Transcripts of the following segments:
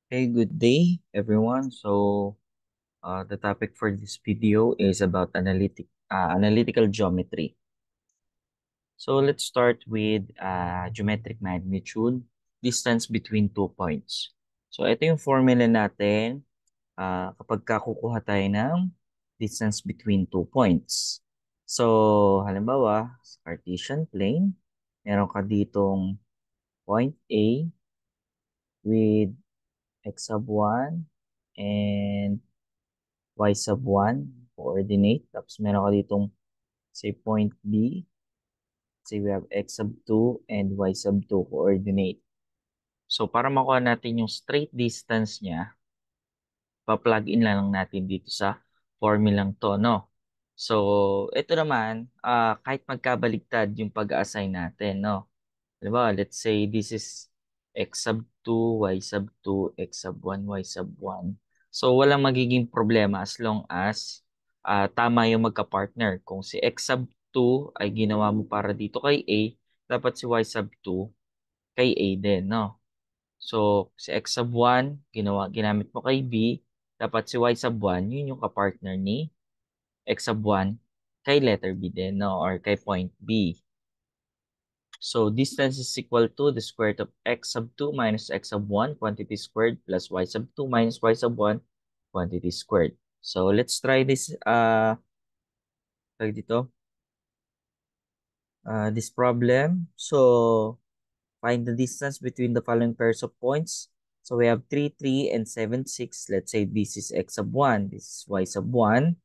Hey, good day, everyone. The topic for this video is about analytical geometry. So, let's start with geometric magnitude, distance between 2 points. So, ito yung formula natin kapag kukuha tayo ng distance between 2 points. So, halimbawa, sa Cartesian plane, meron ka ditong point A with x sub 1 and y sub 1 coordinate. Tapos meron ka ditong say point B. Say we have x sub 2 and y sub 2 coordinate. So para makuha natin yung straight distance niya, pa-plug in lang natin dito sa formulang to, no? So ito naman, kahit magkabaligtad yung pag-assign natin, no? Diba, let's say this is x sub 2, y sub 2, x sub 1, y sub 1. So, walang magiging problema as long as tama yung magka-partner. Kung si x sub 2 ay ginawa mo para dito kay A, dapat si y sub 2 kay A din, no? So, si x sub 1, ginamit mo kay B, dapat si y sub 1, yun yung ka-partner ni x sub 1 kay letter B din, no? Or kay point B. So distance is equal to the square root of x sub 2 minus x sub 1 quantity squared plus y sub 2 minus y sub 1 quantity squared. So let's try this dito. This problem. So find the distance between the following pairs of points. So we have 3, 3, and 7, 6. Let's say this is x sub 1. This is y sub 1.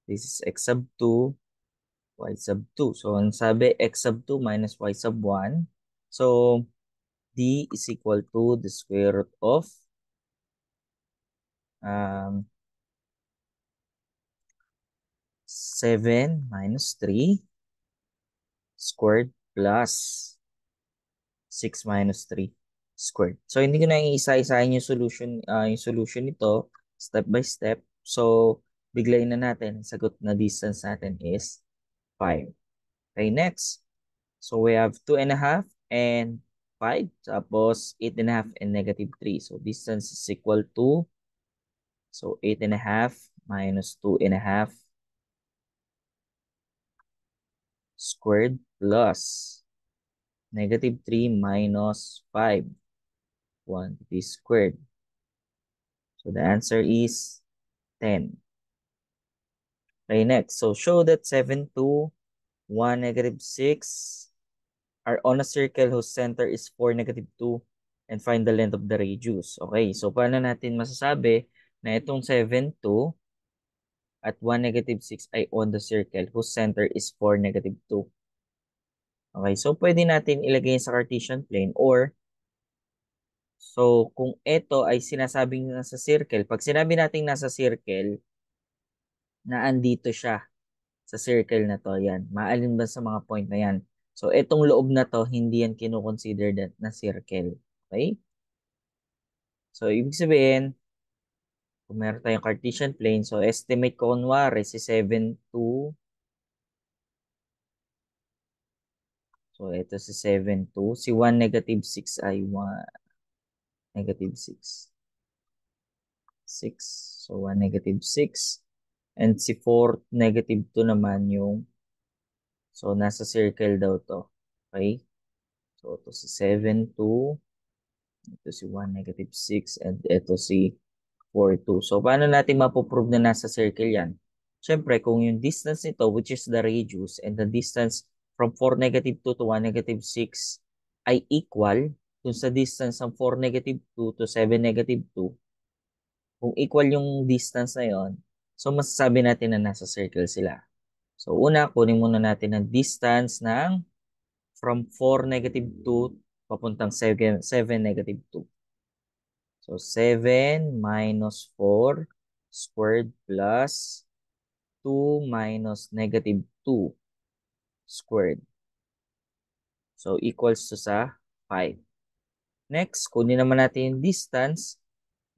This is x sub 2. Y sub 2. So ang sabi, x sub 2 minus y sub 1. So D is equal to the square root of um, 7 minus 3 squared plus 6 minus 3 squared. So, hindi ko na iisa-isahin yung solution nito step by step. So, biglayin na natin. Ang sagot na distance natin is 5. Okay, next. So, we have 2.5 and 5. Tapos, 8.5 and negative 3. So, distance is equal to 8.5 minus 2.5 squared plus negative 3 minus 5 quantity squared. So the answer is 10. Okay, next. So show that 7, 2, 1, negative 6 are on a circle whose center is 4, negative 2 and find the length of the radius. Okay, so paano natin masasabi na itong 7, 2 at 1, negative 6 ay on the circle whose center is 4, negative 2. Okay, so pwede natin ilagay sa Cartesian plane or so kung ito ay sinasabing nasa circle, pag sinabi nating nasa circle, na andito siya sa circle na to, yan. Maalin ba sa mga point na yan? So itong loob na to, hindi yan kinoconsider na circle. Okay? So ibig sabihin, kung meron tayong Cartesian plane, so estimate ko kunwari si 7, 2. So ito si 7, 2. Si 1, negative 6 ay 1, negative 6. 6. So 1, negative 6. And si 4, negative 2 naman yung, so nasa circle daw to. Okay? So ito si 7, 2. Ito si 1, negative 6. And ito si 4, 2. So paano natin mapoprove na nasa circle yan? Siyempre, kung yung distance nito, which is the radius, and the distance from 4, negative 2 to 1, negative 6 ay equal dun sa distance ng 4, negative 2 to 7, negative 2, kung equal yung distance na yon, so masasabi natin na nasa circle sila. So una, kunin muna natin ang distance ng from 4, negative 2 papuntang 7, negative 2. So 7 minus 4 squared plus 2 minus negative 2 squared. So equals to sa 5. Next, kunin naman natin yung distance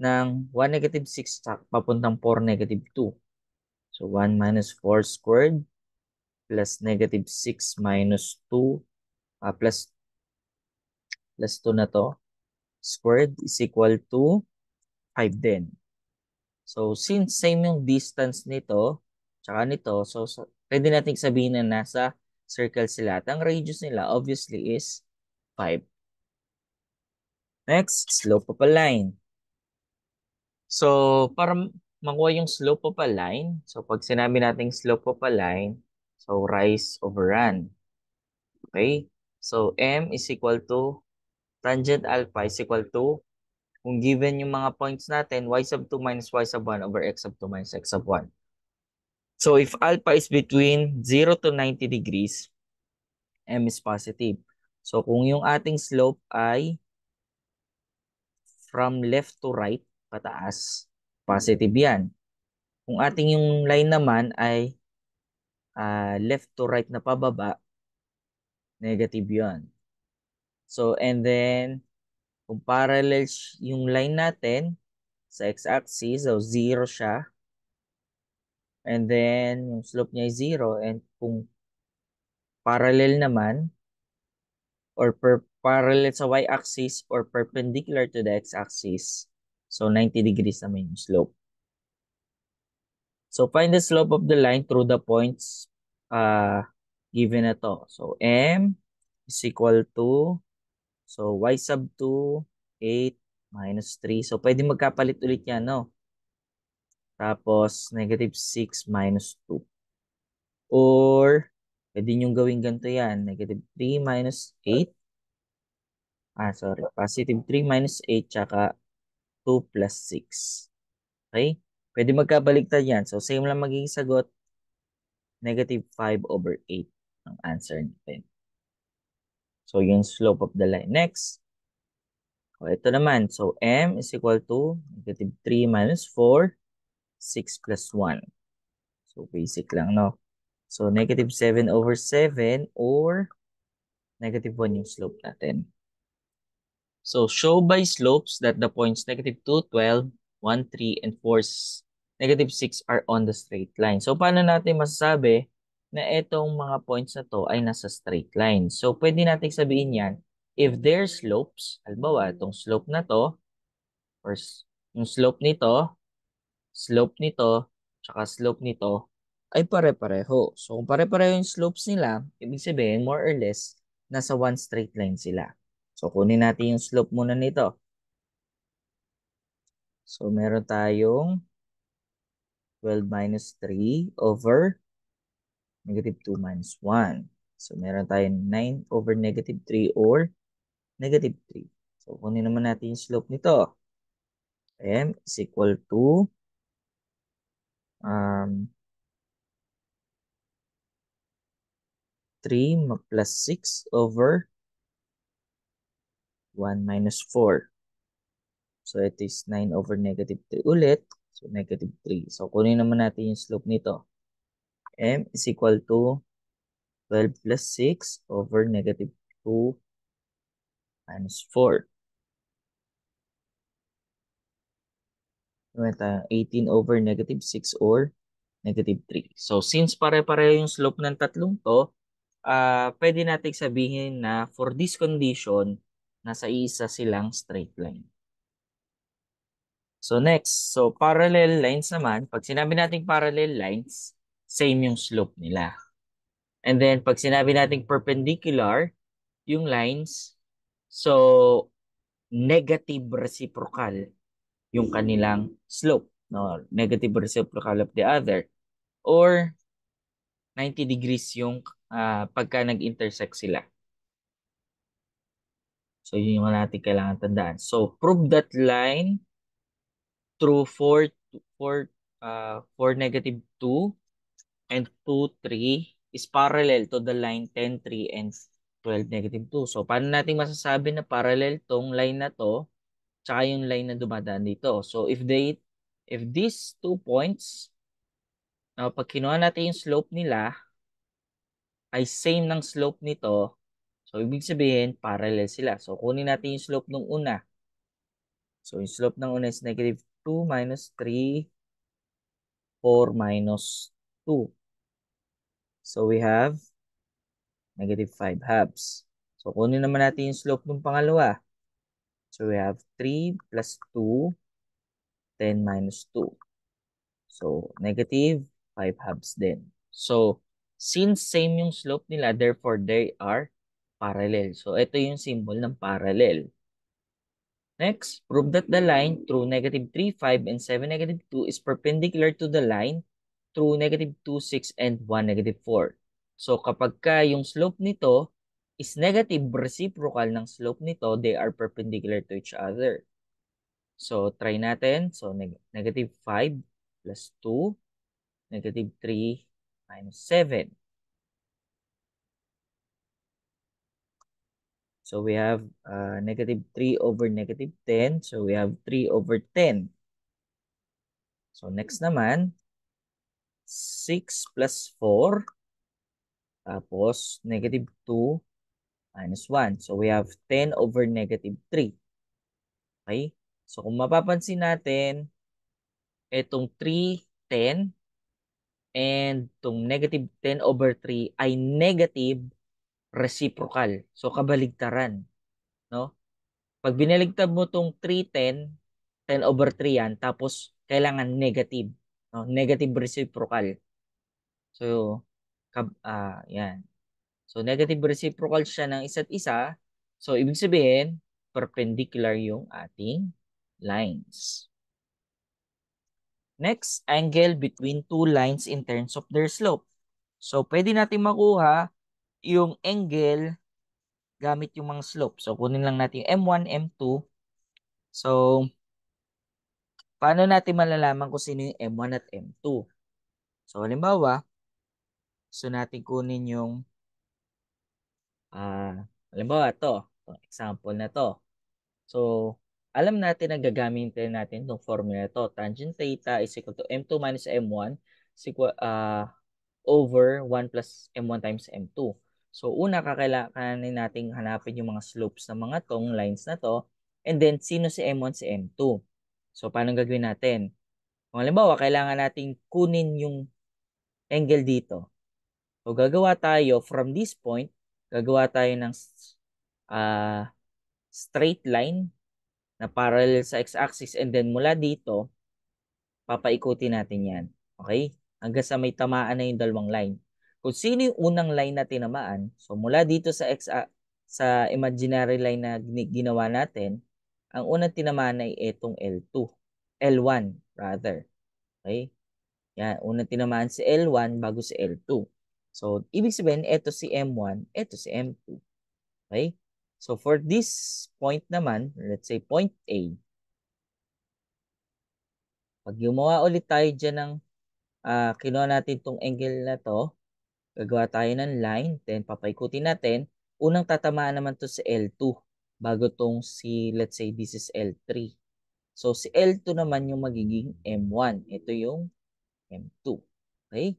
ng 1, negative 6 papuntang 4, negative 2. So 1 minus 4 squared plus negative 6 minus 2 plus 2 na to. squared is equal to 5 din. So, since same yung distance nito, tsaka nito, so pwede nating sabihin na nasa circle sila. At ang radius nila, obviously, is 5. Next, slope of a line. So, para makuha yung slope of a line, so pag sinabi nating slope of a line, so rise over run. Okay? So, M is equal to tangent alpha is equal to, kung given yung mga points natin, y sub 2 minus y sub 1 over x sub 2 minus x sub 1. So, if alpha is between 0 to 90 degrees, M is positive. So, kung yung ating slope ay from left to right, pataas, positive yan. Kung ating yung line naman ay left to right na pababa, negative yun. So, and then, kung parallel yung line natin sa x-axis, so 0 siya. And then, yung slope niya ay 0. And kung parallel naman, or parallel sa y-axis or perpendicular to the x-axis, so 90 degrees naman yung slope. So, find the slope of the line through the points given na to. So, M is equal to, so y sub 2, 8 minus 3. So, pwede magkapalit ulit yan, no? Tapos, negative 6 minus 2. Or, pwede nyo gawin ganito yan. Negative 3 minus 8. Sorry. Positive 3 minus 8, tsaka 2 plus 6. Okay? Pwede magkabaliktad yan. So, same lang magiging sagot. Negative 5 over 8 ang answer natin. So, yung slope of the line. Next. Ito naman. So, M is equal to negative 3 minus 4, 6 plus 1. So, basic lang, no? So, negative 7 over 7 or negative 1 yung slope natin. So, show by slopes that the points negative 2, 12, 1, 3, and 4, negative 6 are on the straight line. So, paano natin masasabi na itong mga points na to ay nasa straight line? So, pwede natin sabihin yan, if their slopes, halimbawa, itong slope na to, or yung slope nito, tsaka slope nito, ay pare-pareho. So, kung pare-pareho yung slopes nila, ibig sabihin, more or less, nasa one straight line sila. So, kunin natin yung slope muna nito. So, meron tayong 12 minus 3 over negative 2 minus 1. So, meron tayong 9 over negative 3 or negative 3. So, kunin naman natin yung slope nito. M is equal to um, 3 plus 6 over 1 minus 4. So, it is 9 over negative 3 ulit. So, negative 3. So, kunin naman natin yung slope nito. M is equal to 12 plus 6 over negative 2 minus 4. Meron tayong 18 over negative 6 or negative 3. So, since pare-pareho yung slope ng tatlong to, pwede natin sabihin na for this condition, nasa isa silang straight line. So next, so parallel lines naman, pag sinabi nating parallel lines, same yung slope nila. And then pag sinabi nating perpendicular, yung lines, so negative reciprocal yung kanilang slope, no? Negative reciprocal of the other. Or 90 degrees yung pagka nag-intersect sila. So yun yung natin kailangan tandaan. So prove that line through 4, negative 2 and 2, 3 is parallel to the line 10, 3 and 12, negative 2. So, paano natin masasabi na parallel tong line na to tsaka yung line na dumadaan dito? So, if these 2 points, pag kinuha natin yung slope nila, ay same ng slope nito, so, ibig sabihin, parallel sila. So, kunin natin yung slope ng una. So, yung slope ng una is negative 2 minus 3, 4 minus 2. So, we have negative 5 halves. So, kunin naman natin yung slope ng pangalawa. So we have 3 plus 2, 10 minus 2. So negative 5/2 din. So since same yung slope nila, therefore they are parallel. So ito yung symbol ng parallel. Next, prove that the line through negative 3, 5, and 7, negative 2 is perpendicular to the line through negative 2, 6, and 1, negative 4. So kapag ka yung slope nito is negative reciprocal ng slope nito, they are perpendicular to each other. So try natin. So negative 5 plus 2, negative 3 minus 7. So we have negative 3 over negative 10. So we have 3 over 10. So next naman, 6 plus 4. Tapos negative 2 minus 1. So we have 10 over negative 3. Okay? So kung mapapansin natin, itong 3, 10, and itong negative 10 over 3 ay negative reciprocal. So kabaligtaran. No? Pag binaligtad mo tong 3, 10, 10 over 3 yan, tapos kailangan negative. No? Negative reciprocal. So, yan. So, negative reciprocal siya ng isa't isa. So, ibig sabihin, perpendicular yung ating lines. Next, angle between two lines in terms of their slope. So, pwede natin makuha yung angle gamit yung mga slope. So, kunin lang natin yung M1, M2. So, paano natin malalaman kung sino yung M1 at M2? So, halimbawa, gusto natin kunin yung, halimbawa, example na to. So, alam natin na gagamitin natin itong formula to. Tangent theta is equal to M2 minus M1 is equal, over 1 plus M1 times M2. So, una, kakailanganin natin hanapin yung mga slopes ng mga tong lines na to. And then, sino si M1, si M2. So, paano gagawin natin? Kung halimbawa, kailangan natin kunin yung angle dito. So, gagawa tayo from this point, gagawa tayo ng straight line na parallel sa x-axis, and then mula dito, papaikutin natin yan. Okay? Hanggang sa may tamaan na yung dalawang line. Kung sino yung unang line na tinamaan, so mula dito sa imaginary line na ginawa natin, ang unang tinamaan ay itong L2. L1 rather. Okay? Yan, unang tinamaan si L1 bago si L2. So, ibig sabihin, ito si M1, ito si M2. Okay? So, for this point naman, let's say point A, pag gumawa ulit tayo dyan ng, kinuha natin itong angle na to, gagawa tayo ng line, then papaikutin natin, unang tatamaan naman to si L2, bago tong si, let's say, this is L3. So, si L2 naman yung magiging M1. Ito yung M2. Okay?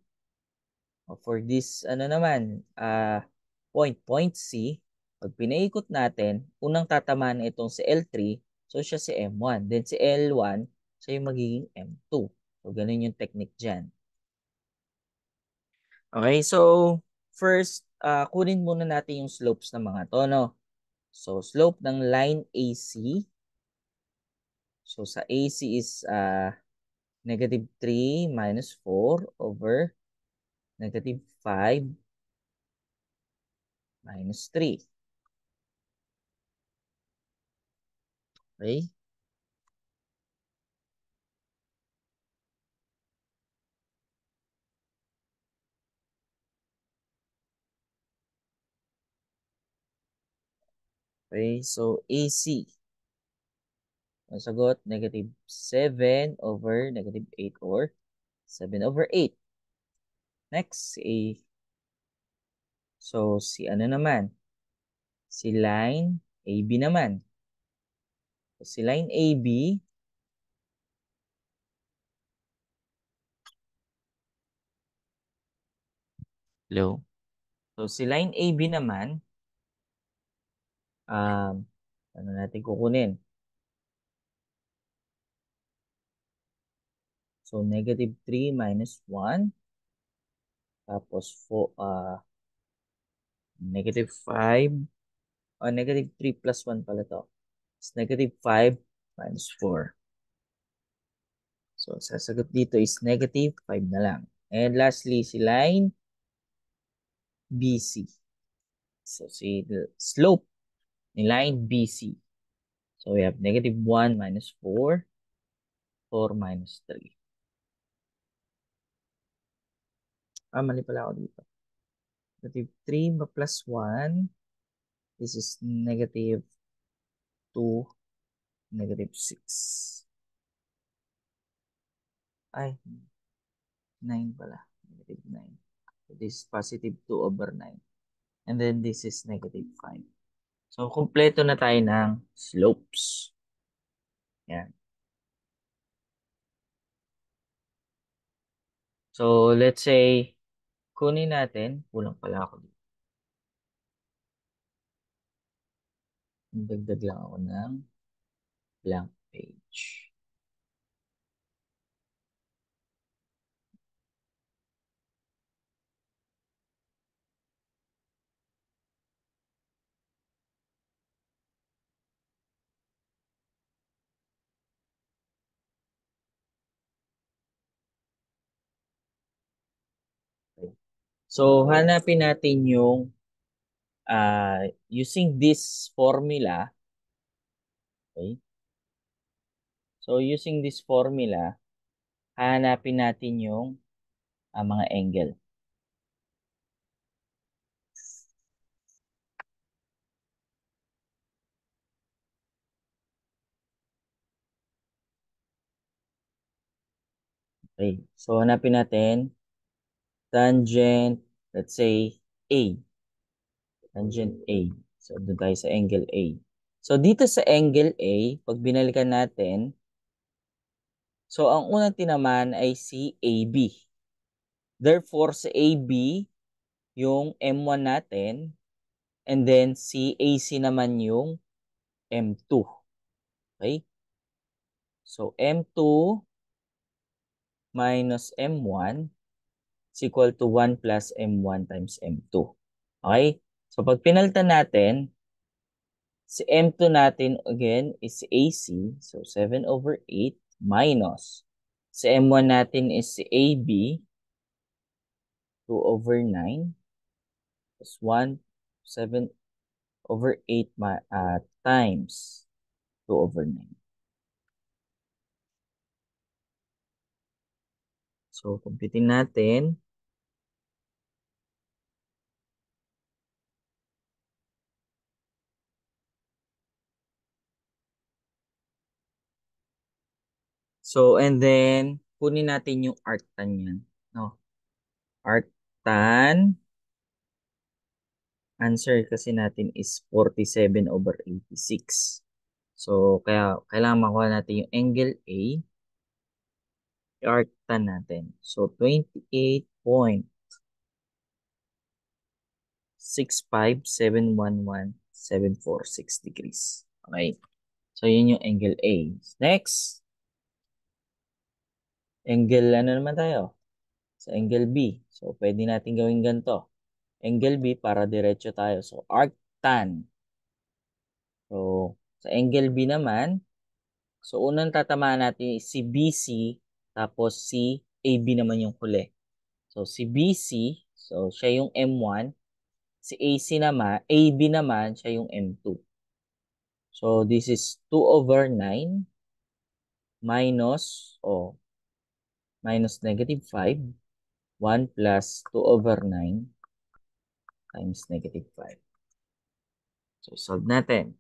For this, ano naman, point C, pag pinaikot natin, unang tatamaan itong si L3, so siya si M1. Then si L1, siya yung magiging M2. So, ganun yung technique dyan. Okay, so, first, kunin muna natin yung slopes ng mga to, no? So, slope ng line AC. So, sa AC is negative 3 minus 4 over negative 5 minus 3. Okay? Okay, so AC. Ang sagot, negative 7 over negative 8 or 7 over 8. Next, A. So, si ano naman? Si line AB naman. So, si line AB, hello? So, si line AB naman, ano natin kukunin? So, negative 3 minus 1. Tapos, negative 5. Negative 3 plus 1 pala to. is negative 5 minus 4. So, sasagot dito is negative 5 na lang. And lastly, si line BC. So, si the slope ni line BC. So, we have negative 1 minus 4, 4 minus 3. Mali pala ako dito. Negative 3 plus 1. This is negative 2, negative 6. Ay, 9 pala. Negative 9. So, this is positive 2 over 9. And then this is negative 5. So, kumpleto na tayo ng slopes. Yan. So, let's say, kunin natin, kulang pala ako dito. Dagdag lang ako ng blank page. Okay. So, hanapin natin yung using this formula. Okay. So, using this formula, hanapin natin yung mga angle. Okay. So, hanapin natin tangent, let's say, A. Tangent A. So, doon tayo sa angle A. So, dito sa angle A, pag binalikan natin, so, ang unang tinaman ay si AB. Therefore, sa AB, yung M1 natin, and then si AC naman yung M2. Okay? So, M2 minus M1 is equal to 1 plus M1 times M2. Okay? So, pag pinalitan natin, si M2 natin, again, is AC. So, 7 over 8 minus. Si M1 natin is si AB, 2 over 9. Plus 1, 7 over 8 times 2 over 9. So, kumpitin natin. So, and then, kunin natin yung arctan yan. No? Arctan, answer kasi natin is 47 over 86. So, kaya kailangan makuha natin yung angle A, i-arctan natin. So, 28.6571174.6 degrees. Okay. So, yun yung angle A. Next, angle ano naman tayo? Sa angle B. So, pwede natin gawin ganito. Angle B para diretso tayo. So, arctan. So, sa angle B naman, so unang tatamaan natin si BC, tapos si AB naman yung huli. So, si BC, so siya yung M1, si AC naman, AB naman, siya yung M2. So, this is 2 over 9 minus, minus negative 5, 1 plus 2 over 9 times negative 5. So, solve natin.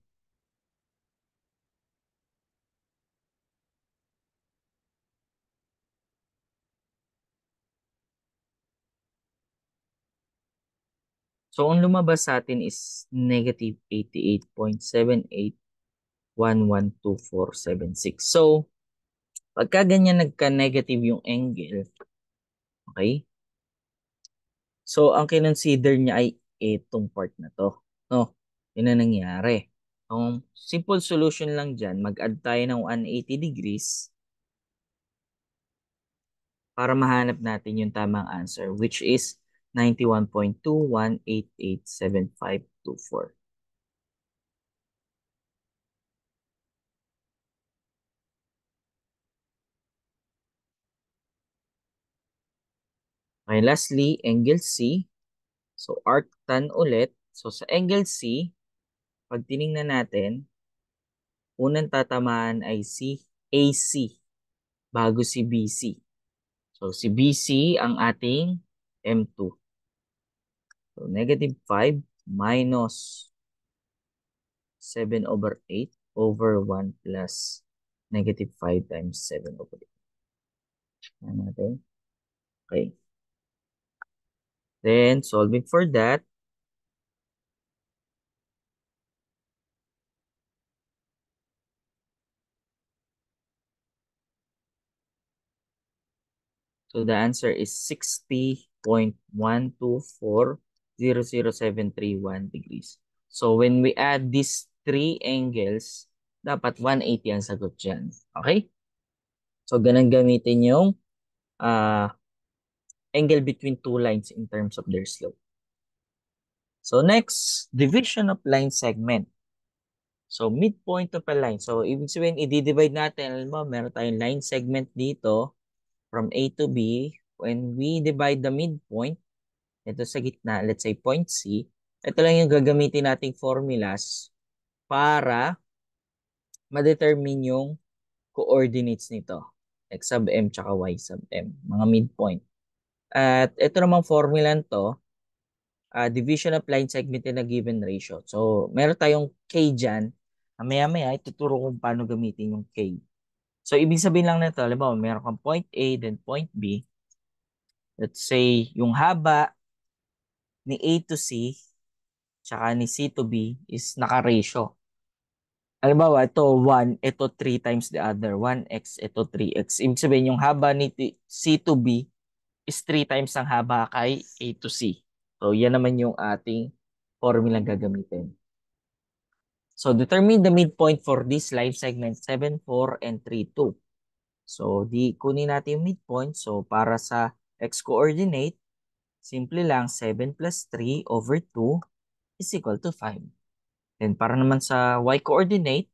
So, ang lumabas sa atin is negative 88.78112476. So, pagka ganyan nagka-negative yung angle, okay? So, ang kinonsider niya ay itong part na to. No? Yun na nangyari. Ang simple solution lang dyan, mag-add tayo ng 180 degrees para mahanap natin yung tamang answer, which is 91.21887524. Okay, lastly, angle C. So, arctan ulit. So, sa angle C, pag tiningnan natin, unang tatamaan ay si AC bago si BC. So, si BC ang ating M2. So, -5 minus 7/8 over 1 plus -5 times 7/8. Yan natin. Okay. Then, solving for that, so the answer is 60.1240071 degrees. So when we add these three angles, dapat 180 ang sagot dyan. Okay? So ganun gamitin yung angle between two lines in terms of their slope. So next, division of line segment. So midpoint of a line. So ibig sabihin, i-divide natin. Alam mo, meron tayong line segment dito from A to B. When we divide the midpoint, ito sa gitna, let's say point C, ito lang yung gagamitin nating formulas para ma-determine yung coordinates nito. X sub M tsaka Y sub M, mga midpoint. At ito namang formula to, division of line segment in a given ratio. So, meron tayong K dyan. Maya-maya, ituturo kung paano gamitin yung K. So, ibig sabihin lang nito, halimbawa, meron kang point A, then point B. Let's say, yung haba ni A to C, tsaka ni C to B is naka-ratio. Halimbawa, ito 1, ito 3 times the other. 1x, ito 3x. Ibig sabihin, yung haba ni C to B is 3 times ang haba kay A to C. So, yan naman yung ating formula gagamitin. So, determine the midpoint for this line segment 7, 4, and 3, 2. So, kunin natin yung midpoint. So, para sa x-coordinate, simple lang 7 plus 3 over 2 is equal to 5. Then, para naman sa y-coordinate,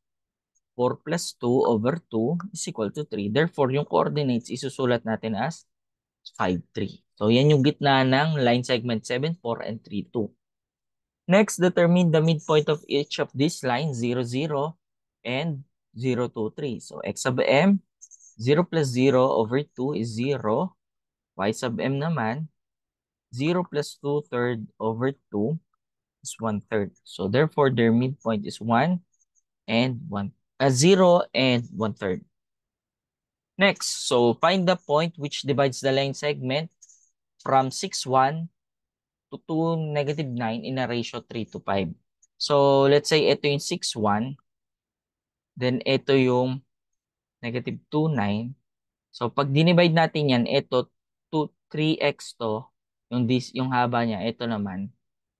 4 plus 2 over 2 is equal to 3. Therefore, yung coordinates isusulat natin as 5, 3. So, yan yung gitna ng line segment 7, 4, and 3, 2. Next, determine the midpoint of each of these lines, 0, 0, and 0, 2, 3. So, x sub m, 0 plus 0 over 2 is 0. Y sub m naman, 0 plus 2 third over 2 is 1 third. So, therefore, their midpoint is 1 and 1, 0 and 1 third. Next, so find the point which divides the line segment from 6, 1 to 2, -9 in a ratio 3 to 5. So, let's say ito yung 6, 1. Then, ito yung -2, 9. So, pag dinivide natin yan, ito 2, 3x to, yung haba niya, ito naman,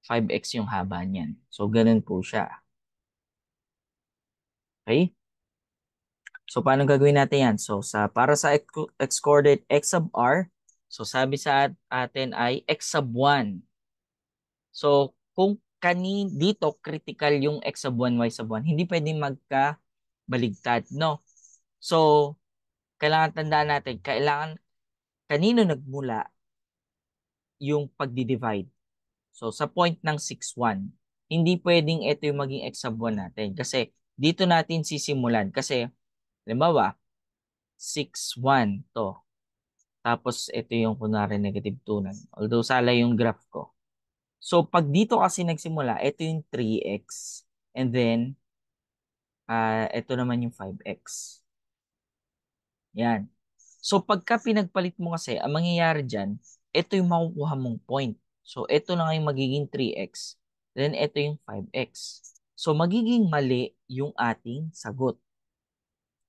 5x yung haba niyan. So, ganun po siya. Okay? So, paano gagawin natin yan? So, para sa x-coordinate x sub r, so sabi sa atin ay x sub 1. So, kung dito critical yung x sub 1, y sub 1, hindi pwedeng magkabaligtad, no? So, kailangan tandaan natin, kanino nagmula yung pagdi-divide. So, sa point ng 6, 1, hindi pwedeng ito yung maging x sub 1 natin. Kasi, dito natin sisimulan. Kasi, halimbawa, 6, 1 to. Tapos, ito yung kunwari -2, 9. Although, sala yung graph ko. So, pag dito kasi nagsimula, ito yung 3x. And then, ito naman yung 5x. Yan. So, pagka pinagpalit mo kasi, ang mangyayari dyan, ito yung makukuha mong point. So, ito na nga yung magiging 3x. Then, ito yung 5x. So, magiging mali yung ating sagot.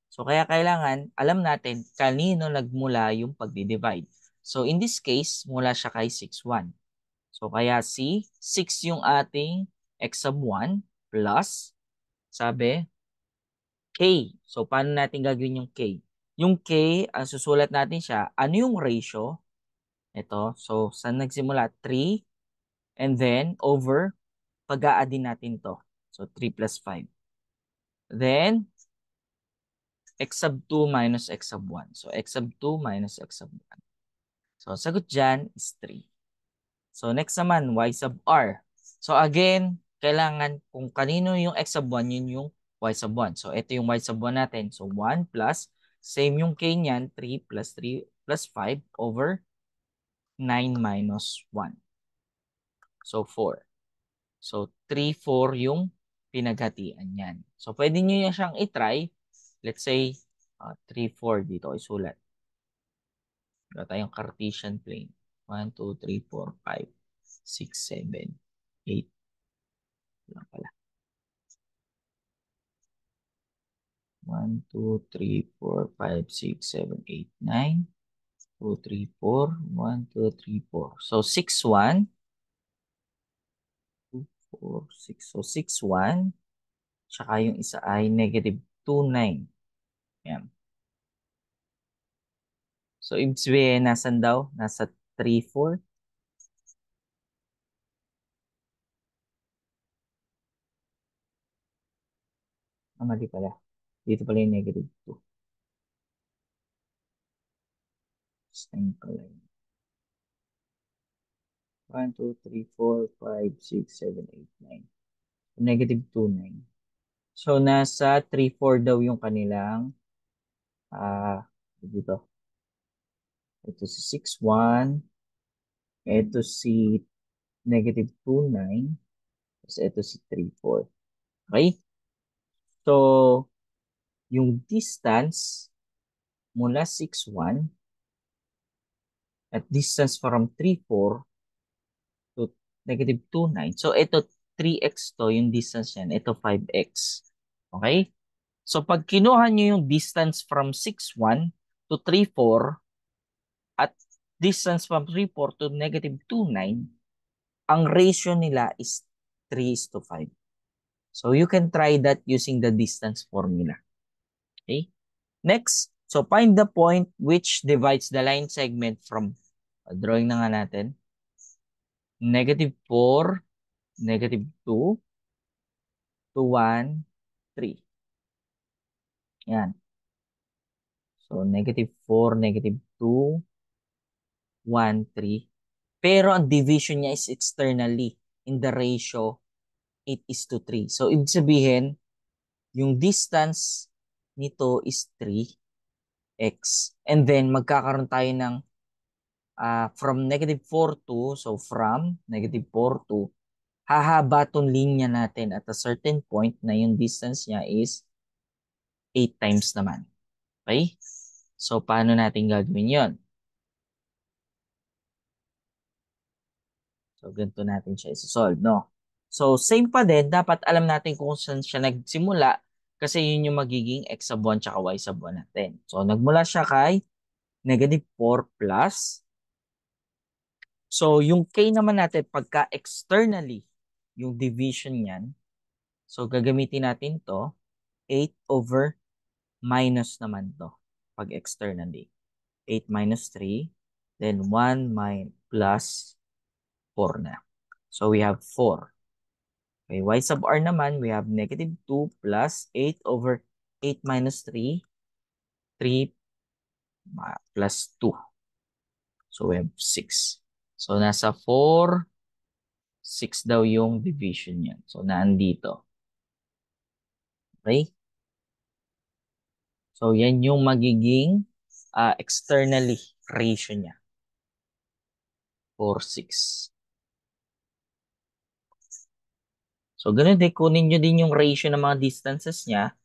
So, kaya kailangan, alam natin, kanino nagmula yung pagdi-divide. So, in this case, mula siya kay 6, 1. So, kaya 6 yung ating x sub 1 plus, sabi, K. So, paano natin gagawin yung K? Yung K, ang susulat natin siya, ano yung ratio? Ito. So, saan nagsimula? 3. And then, over, pag-a-addin natin to. So, 3 plus 5. Then, x sub 2 minus x sub 1. So, x sub 2 minus x sub 1. So, ang sagot dyan is 3. So, next naman, y sub r. So, again, kailangan kung kanino yung x sub 1, yun yung y sub 1. So, ito yung y sub 1 natin. So, 1 plus, same yung k niyan, 3 plus 5 over 9 minus 1. So, 4. So, 3, 4 yung pinaghatian yan. So, pwede nyo yan siyang itry. Let's say, 3, 4 dito isulat. Wala tayong Cartesian plane. 1, 2, 3, 4, 5, 6, 7, 8. Lang pala. 1, 2, 3, 4, 5, 6, 7, 8, 9. 2, 3, 4. 1, 2, 3, 4. So, 6, 1. 2, 4, 6. So, 6, 1. Tsaka yung isa ay negative 2, 9. Yan. So, ibig sabihin, nasan daw? Nasa 3, 4. Mali pala. Dito pala yung negative 2. 9 pala yun. 1, 2, 3, 4, 5, 6, 7, 8, 9. Negative 2, 9. So, nasa 3, 4 daw yung kanilang dito. Ito si 6, 1. Ito si negative 2, 9. Tapos ito si 3, 4. Okay? So, yung distance mula 6, 1 at distance from 3, 4 to negative 2, 9. So, ito 3x to yung distance yan. Ito 5x. Okay? So, pag kinuha nyo yung distance from 6, 1 to 3, 4 at distance from 3, 4 to negative 2, 9, ang ratio nila is 3:5. So, you can try that using the distance formula. Okay? Next, so find the point which divides the line segment from, drawing na nga natin, negative 4, negative 2, to 1, 3. Yan. So, negative 4, negative 2, 1, 3. Pero ang division niya is externally in the ratio 8:3. So, ibig sabihin, yung distance nito is 3x. And then, magkakaroon tayo ng from negative 4 to, so from negative 4 to, hahaba tong linya natin at a certain point na yung distance niya is 8 times naman. Okay? So, paano natin gagawin yon? So, ganito natin siya isa-solve, no? So, same pa din. Dapat alam natin kung saan siya nagsimula kasi yun yung magiging x sub 1 tsaka y sub 1 natin. So, nagmula siya kay negative 4 plus. So, yung k naman natin pagka externally, yung division niyan, so gagamitin natin to 8 over minus naman to pag externally. 8 minus 3, then 1 plus 4 na. So, we have 4. Okay, y sub r naman, we have negative 2 plus 8 over 8 minus 3, 3 plus 2. So, we have 6. So, nasa 4, 6 daw yung division niyan. So, naandito. Okay? So, yan yung magiging externally ratio niya. 4, 6. So, ganun din, kunin nyo din yung ratio ng mga distances niya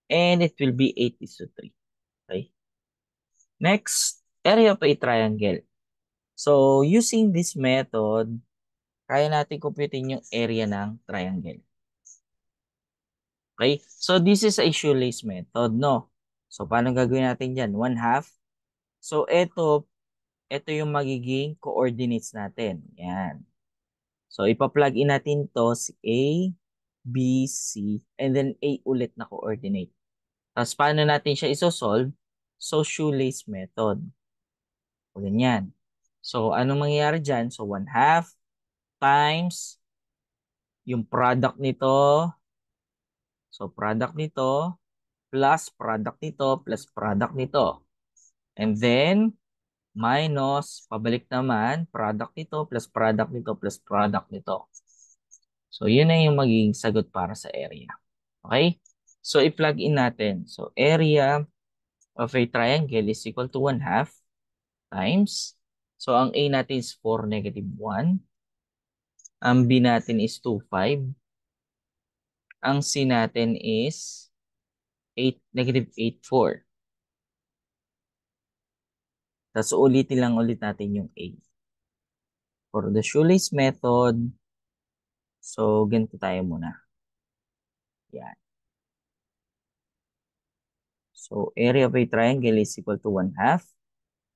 and it will be 8:3. Okay? Next, area of a triangle. So, using this method, kaya natin computein yung area ng triangle. Okay? So, this is a shoelace method, no? So, paano gagawin natin dyan? 1/2. So, ito yung magiging coordinates natin. Yan. So, ipa-plug in natin to si A, B, C, and then A ulit na coordinate. Tapos, paano natin siya isosolve? So, shoelace method. O, ganyan. So, anong mangyayari dyan? So, 1/2 times yung product nito. So, product nito plus product nito plus product nito. And then, minus, pabalik naman, product nito, plus product nito, plus product nito. So, yun na yung magiging sagot para sa area. Okay? So, i-plug in natin. So, area of a triangle is equal to 1/2 times. So, ang A natin is 4, -1. Ang B natin is 2, 5. Ang C natin is 8, -8, 4. Tapos, ulitin lang ulit natin yung A. For the shoelace method, so, ganito tayo muna. Yan. So, area of a triangle is equal to 1/2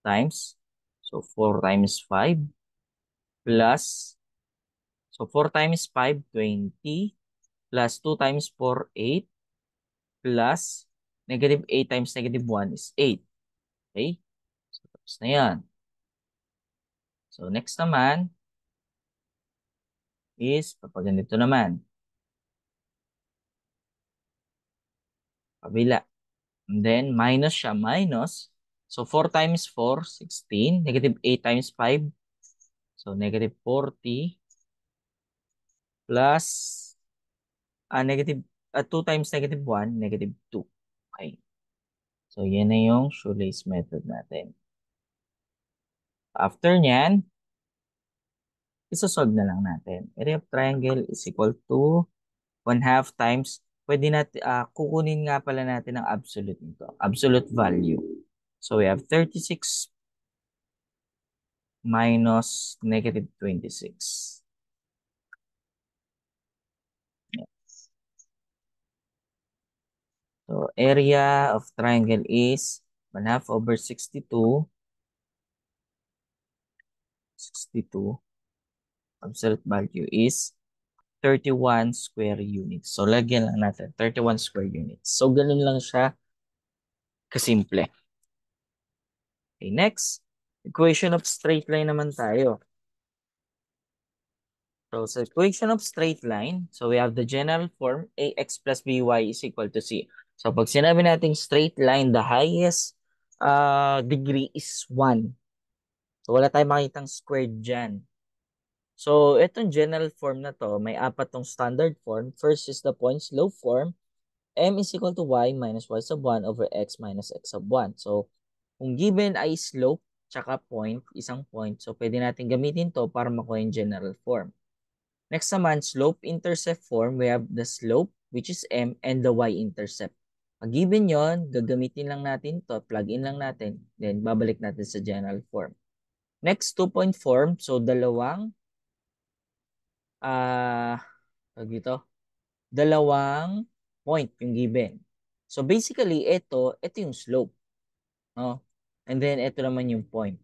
times. So, 4 times 5 plus, so 4 times 5, 20, plus 2 times 4, 8, plus -8 times -1 is 8. Okay? So, tapos na yan. So, next naman is, papaganito naman. Kabila. And then, minus siya, minus. So, 4 times 4, 16. -8 times 5. So, -40 plus, negative, 2 times -1, -2. Okay. So, yan na yung shoelace method natin. After nyan, isosolve na lang natin. Area of triangle is equal to 1/2 times, pwede natin, kukunin nga pala natin ang absolute nito. Absolute value. So, we have 36 minus -26. So, area of triangle is 1/2 over 62. 62. Absolute value is 31 square units. So, lagyan lang natin 31 square units. So, ganun lang siya kasimple. Okay, next. Equation of straight line naman tayo. So, sa equation of straight line, so we have the general form, ax plus by is equal to c. So, pag sinabi natin straight line, the highest degree is 1. So, wala tayong makitang squared dyan. So, itong general form na to, may apat tong standard form. First is the point slope form. M is equal to y minus y sub 1 over x minus x sub 1. So, kung given ay slope, tsaka point, isang point, so pwede natin gamitin to para makuha yung general form. Next naman, slope-intercept form, we have the slope, which is m, and the y-intercept. Pag given yon, gagamitin lang natin to, plug in lang natin, then babalik natin sa general form. Next, two-point form, so dalawang, dalawang point yung given. So basically, ito yung slope. No? And then, ito naman yung point.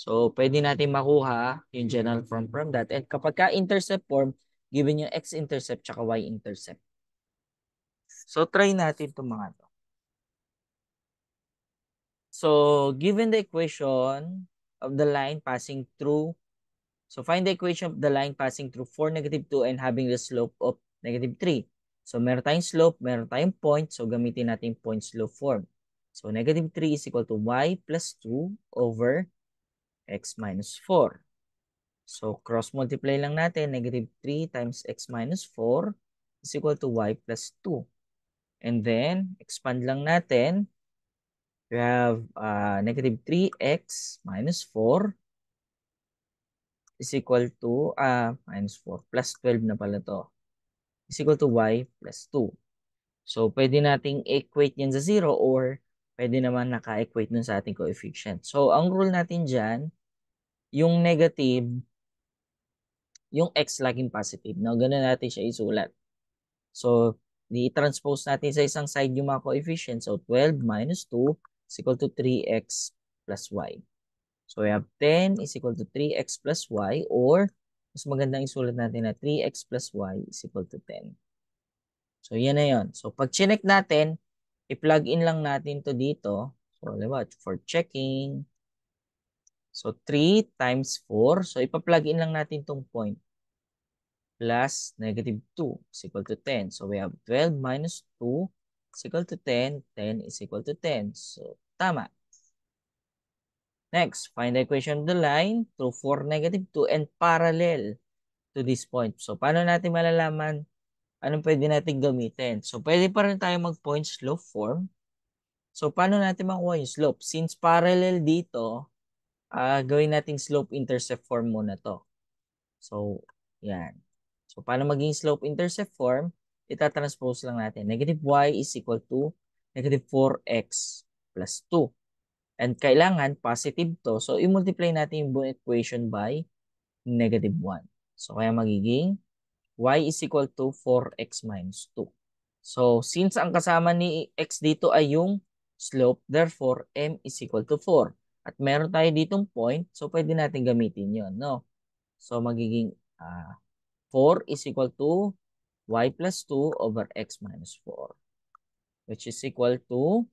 So, pwede natin makuha yung general form from that. And kapag ka-intercept form, given yung x-intercept tsaka y-intercept. So, try natin itong mga to. So, given the equation of the line passing through, so find the equation of the line passing through 4, -2 and having the slope of -3. So, meron tayong slope, meron tayong point. So, gamitin natin point slope form. So, -3 is equal to y plus 2 over x minus 4. So, cross-multiply lang natin. -3 times x minus 4 is equal to y plus 2. And then, expand lang natin. We have -3x minus 4 is equal to, minus 4 plus 12 na pala to. Is equal to y plus 2. So, pwede nating equate yan sa 0 or pwede naman naka-equate nun sa ating coefficient. So, ang rule natin dyan, yung negative, yung x laging positive. No? Ganun natin siya isulat. So, i-transpose natin sa isang side yung mga coefficient. So, 12 minus 2 is equal to 3x plus y. So, we have 10 is equal to 3x plus y or mas magandang isulat natin na 3x plus y is equal to 10. So, yan na yun. So, pag chinek natin, i-plug in lang natin to dito. So, diba, for checking. So, 3 times 4. So, ipa-plug in lang natin tong point. Plus -2 is equal to 10. So, we have 12 minus 2 is equal to 10. 10 is equal to 10. So, tama. Next, find the equation of the line through 4, -2 and parallel to this point. So, paano natin malalaman anong pwede natin gamitin? So, pwede pa rin tayo mag-point slope form. So, paano natin makuha yung slope? Since parallel dito, gawin natin slope-intercept form muna to. So, yan. So, paano maging slope-intercept form? Itatranspose lang natin. -y is equal to -4x plus 2. And kailangan positive to. So, i-multiply natin yung buong equation by -1. So, kaya magiging y is equal to 4x minus 2. So, since ang kasama ni x dito ay yung slope, therefore, m is equal to 4. At meron tayo ditong point, so pwede natin gamitin yon, no? So, magiging 4 is equal to y plus 2 over x minus 4, which is equal to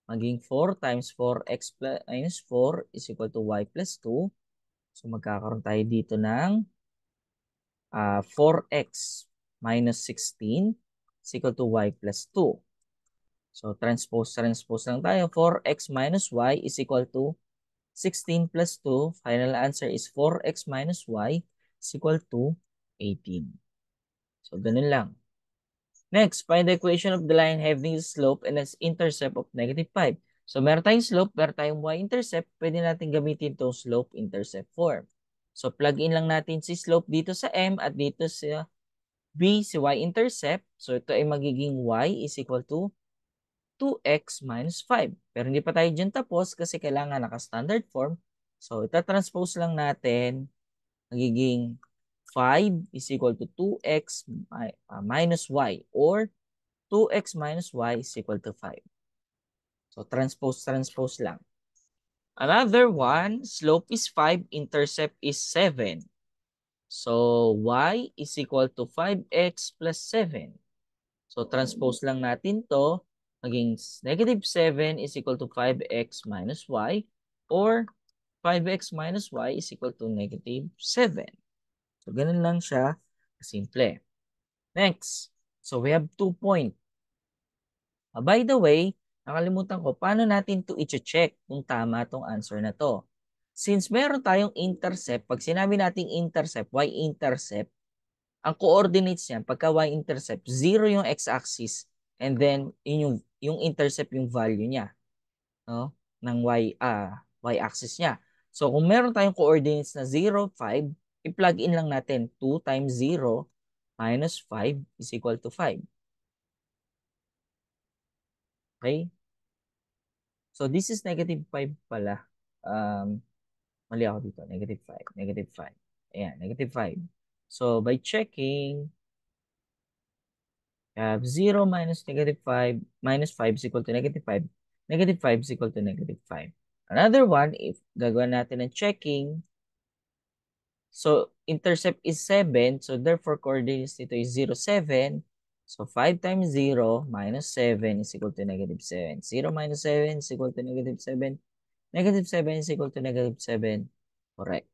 maging 4 times 4x minus 4 is equal to y plus 2. So, magkakaroon tayo dito ng 4x minus 16 is equal to y plus 2. So, transpose lang tayo. 4x minus y is equal to 16 plus 2. Final answer is 4x minus y is equal to 18. So, ganun lang. Next, find the equation of the line having a slope and an intercept of -5. So, meron tayong slope, meron tayong y-intercept. Pwede natin gamitin itong slope-intercept form. So, plug in lang natin si slope dito sa m at dito sa b, si y-intercept. So, ito ay magiging y is equal to 2x minus 5. Pero hindi pa tayo dyan tapos kasi kailangan naka-standard form. So, itatranspose lang natin. Magiging 5 is equal to 2x minus y or 2x minus y is equal to 5. So, transpose lang. Another one, slope is 5, intercept is 7. So, y is equal to 5x plus 7. So, transpose lang natin to. Maging -7 is equal to 5x minus y or 5x minus y is equal to -7. So, ganun lang siya simple. Next. So, we have 2 points. By the way, nakalimutan ko, paano natin to i-check kung tama itong answer na to? Since meron tayong intercept, pag sinabi nating intercept, y-intercept, ang coordinates niyan, pagka y-intercept, 0 yung x-axis, and then yung intercept yung value niya, no? Ng y-axis niya. So, kung meron tayong coordinates na 0, 5, i-plug in lang natin 2 times 0 minus 5 is equal to 5. Okay? So, this is -5 pala. Mali ako dito. -5. -5. Ayan, -5. So, by checking, we have 0 minus -5 minus 5 is equal to -5. -5 is equal to -5. Another one, if gagawin natin ng checking, so, intercept is 7. So, therefore, coordinates nito is 0, 7. So, 5 times 0 minus 7 is equal to -7. 0 minus 7 is equal to -7. -7 is equal to -7. Correct.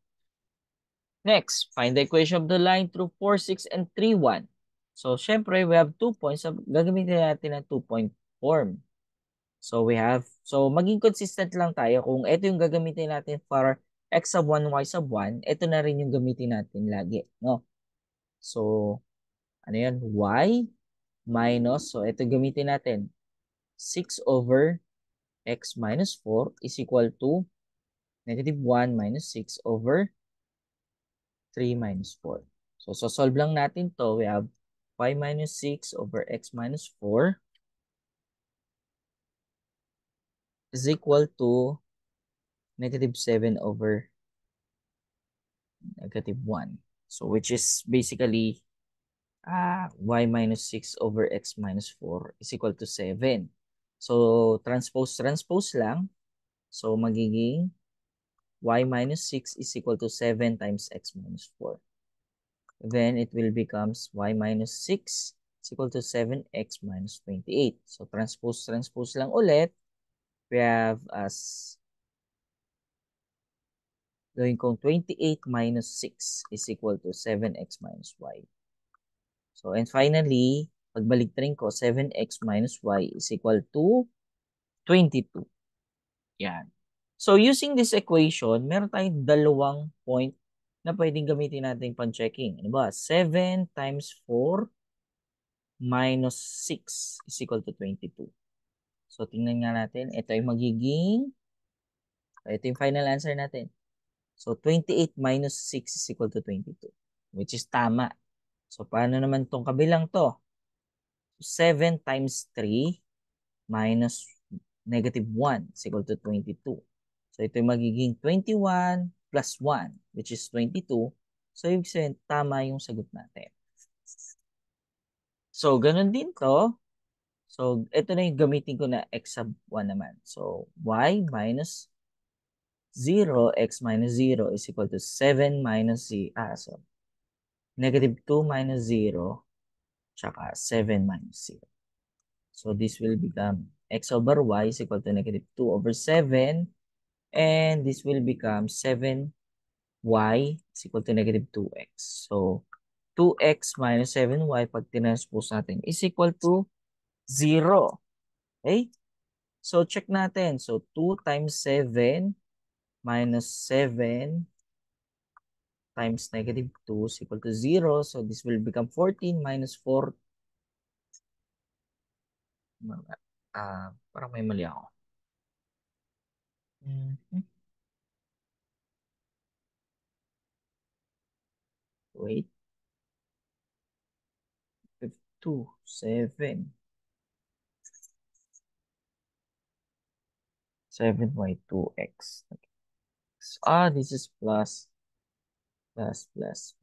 Next, find the equation of the line through 4, 6, and 3, 1. So, syempre, we have 2 points. So, gagamitin natin ang 2-point form. So, maging consistent lang tayo. Kung ito yung gagamitin natin for x sub 1, y sub 1, ito na rin yung gamitin natin lagi. No? So, ano yan? Y minus, so ito gamitin natin. 6 over x minus 4 is equal to -1 minus 6 over 3 minus 4. So, solve lang natin to. We have y minus 6 over x minus 4 is equal to -7 over -1. So, which is basically y minus 6 over x minus 4 is equal to 7. So, transpose lang. So, magiging y minus 6 is equal to 7 times x minus 4. Then, it will becomes y minus 6 is equal to 7x minus 28. So, transpose lang ulit. We have as gawin kong 28 minus 6 is equal to 7x minus y. So, and finally, pagbalik rin ko, 7x minus y is equal to 22. Yan. So, using this equation, meron tayong dalawang point na pwedeng gamitin natin pang-checking. Ano ba? 7 times 4 minus 6 is equal to 22. So, tingnan nga natin. Ito yung final answer natin. So, 28 minus 6 is equal to 22, which is tama. So, paano naman tong kabilang to? 7 times 3 minus negative 1 is equal to 22. So, ito yung magiging 21 plus 1, which is 22. So, ibig sabihin, tama yung sagot natin. So, ganun din to. So, ito na yung gamitin ko na x sub 1 naman. So, y minus 0, x minus 0 is equal to 7 minus so, negative 2 minus 0, tsaka 7 minus 0. So, this will become x over y is equal to negative 2 over 7. And this will become 7y is equal to negative 2x. So, 2x minus 7y pag tinranspose natin is equal to 0. Okay? So, check natin. So, 2 times 7 minus 7 times negative 2 is equal to 0. So, this will become 14 minus 4. Parang may mali ako. Wait. 2, 7. 7y2x. This is plus.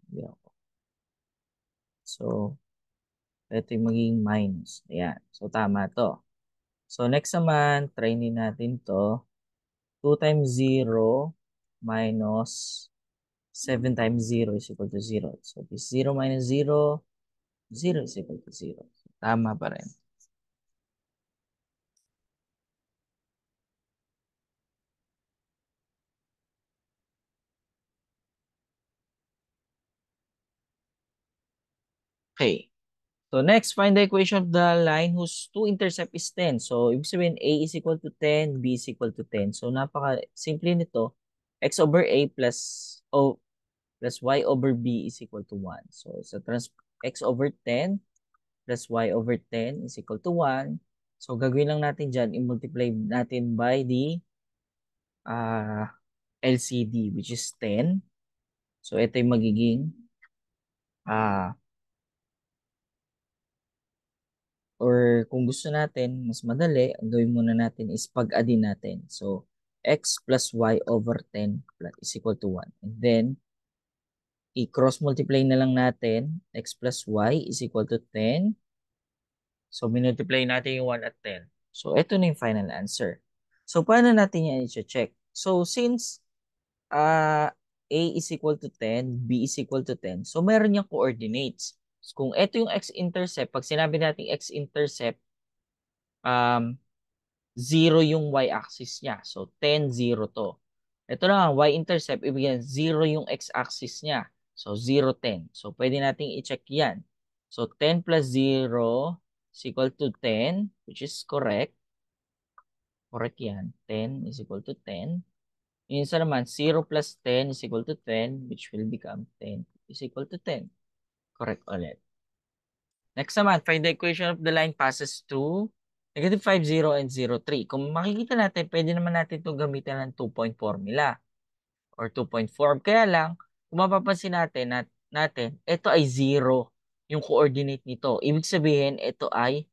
Yeah. So, ito yung magiging minus. Ayan. So, tama to. So, next naman, try din natin to. 2 times 0 minus 7 times 0 is equal to 0. So, this 0 minus 0, 0 is equal to 0. So, tama pa rin. Okay. So, next, find the equation of the line whose two intercept is 10. So, ibig sabihin, A is equal to 10, B is equal to 10. So, napaka-simple nito. X over A plus Y over B is equal to 1. So, X over 10 plus Y over 10 is equal to 1. So, gagawin lang natin dyan, i-multiply natin by the LCD, which is 10. So, ito yung magiging or kung gusto natin, mas madali, ang gawin muna natin is pag-addin natin. So, x plus y over 10 is equal to 1. And then, i-cross multiply na lang natin. X plus y is equal to 10. So, minultiply natin yung 1 at 10. So, ito na yung final answer. So, paano natin yan i-check? So, since A is equal to 10, B is equal to 10, so meron niyang coordinates. So, kung ito yung x-intercept, pag sinabi natin x-intercept, 0 yung y-axis niya. So, 10, 0 to. Ito na, y-intercept, ibig sabihin, 0 yung x-axis niya. So, 0, 10. So, pwede nating i-check yan. So, 10 plus 0 is equal to 10, which is correct. Correct yan. 10 is equal to 10. Yung isa naman, 0 plus 10 is equal to 10, which will become 10 is equal to 10. Correct ulit. Next naman, find the equation of the line passes to negative 5, 0, and 0, 3. Kung makikita natin, pwede naman natin itong gamitin ng 2-point formula or 2-point form. Kaya lang, kung mapapansin natin, ito ay 0 yung coordinate nito. Ibig sabihin, ito ay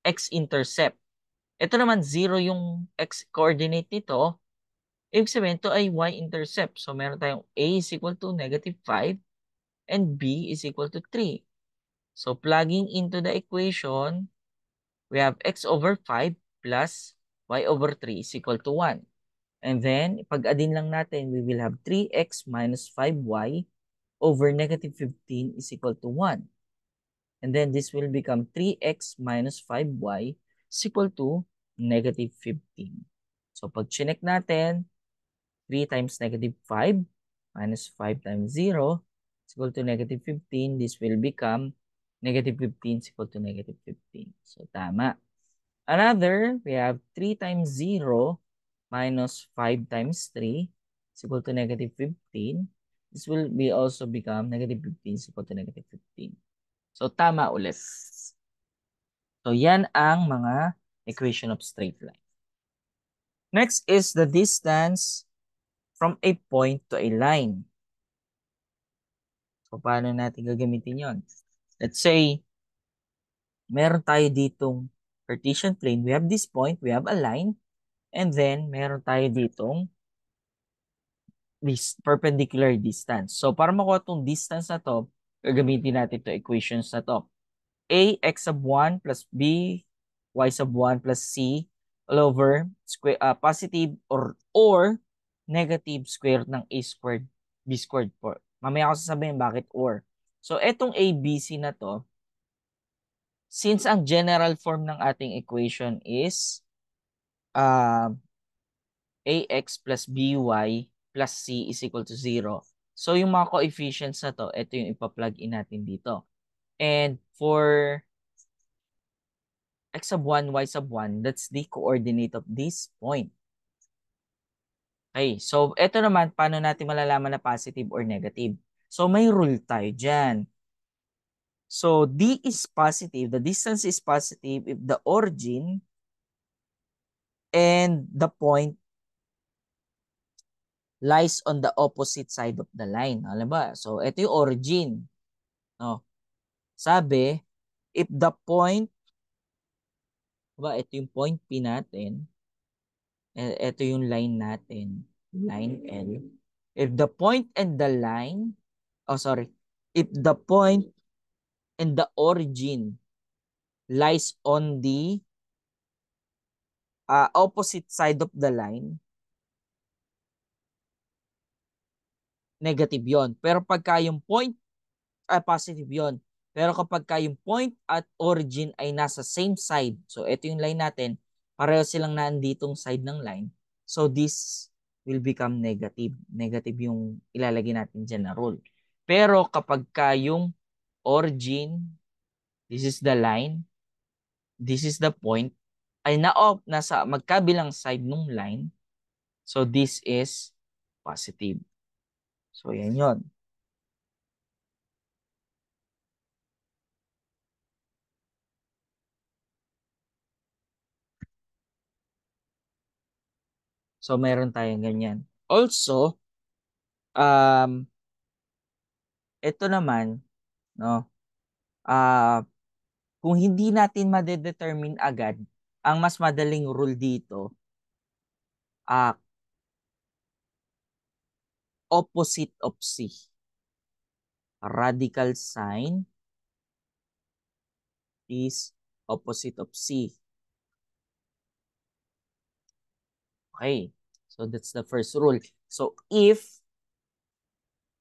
x-intercept. Ito naman, 0 yung x-coordinate nito. Ibig sabihin, ito ay y-intercept. So, meron tayong a is equal to negative 5 and b is equal to 3. So, plugging into the equation, we have x over 5 plus y over 3 is equal to 1. And then, pag-addin lang natin, we will have 3x minus 5y over negative 15 is equal to 1. And then, this will become 3x minus 5y is equal to negative 15. So, pag chinek natin, 3 times negative 5 minus 5 times 0 is equal to negative 15. This will become negative 15 is equal to negative 15. So, tama. Another, we have 3 times 0 minus 5 times 3 is equal to negative 15. This will be also become negative 15 is equal to negative 15. So, tama ulit. So, yan ang mga equation of straight line. Next is the distance from a point to a line. So, paano natin gagamitin yon? Let's say, meron tayo ditong Cartesian plane. We have this point, we have a line, and then meron tayo ditong this perpendicular distance. So, para makuha itong distance na to, gagamitin natin ito equations na to. A x sub 1 plus b y sub 1 plus c all over square, positive or negative square root ng a squared b squared po. Mamaya ako sasabihin bakit or. So, etong ABC na to, since ang general form ng ating equation is uh, ax plus by plus c is equal to 0. So, yung mga coefficients na to, ito yung ipa-plug in natin dito. And for x sub 1, y sub 1, that's the coordinate of this point. Okay, so ito naman, paano natin malalaman na positive or negative? So, may rule tayo dyan. So, D is positive, the distance is positive if the origin and the point lies on the opposite side of the line. Alam ba? So, ito yung origin. No? Sabi, if the point, ba, ito yung point P natin, ito yung line natin, line L. If the point and the line, oh sorry, if the point and the origin lies on the opposite side of the line, negative yon. Pero pagka yung point, positive yon. Pero kapag yung point at origin ay nasa same side, so ito yung line natin, pareho silang nanditong side ng line, so this will become negative. Negative yung ilalagay natin dyan na rule. Pero kapag yung origin, this is the line, this is the point, ay nasa magkabilang side ng line, so this is positive. So yan yon. So meron tayong ganyan. Also, ito naman, no, kung hindi natin ma-determine agad, ang mas madaling rule dito, opposite of C. Radical sign is opposite of C. Okay, so that's the first rule. So if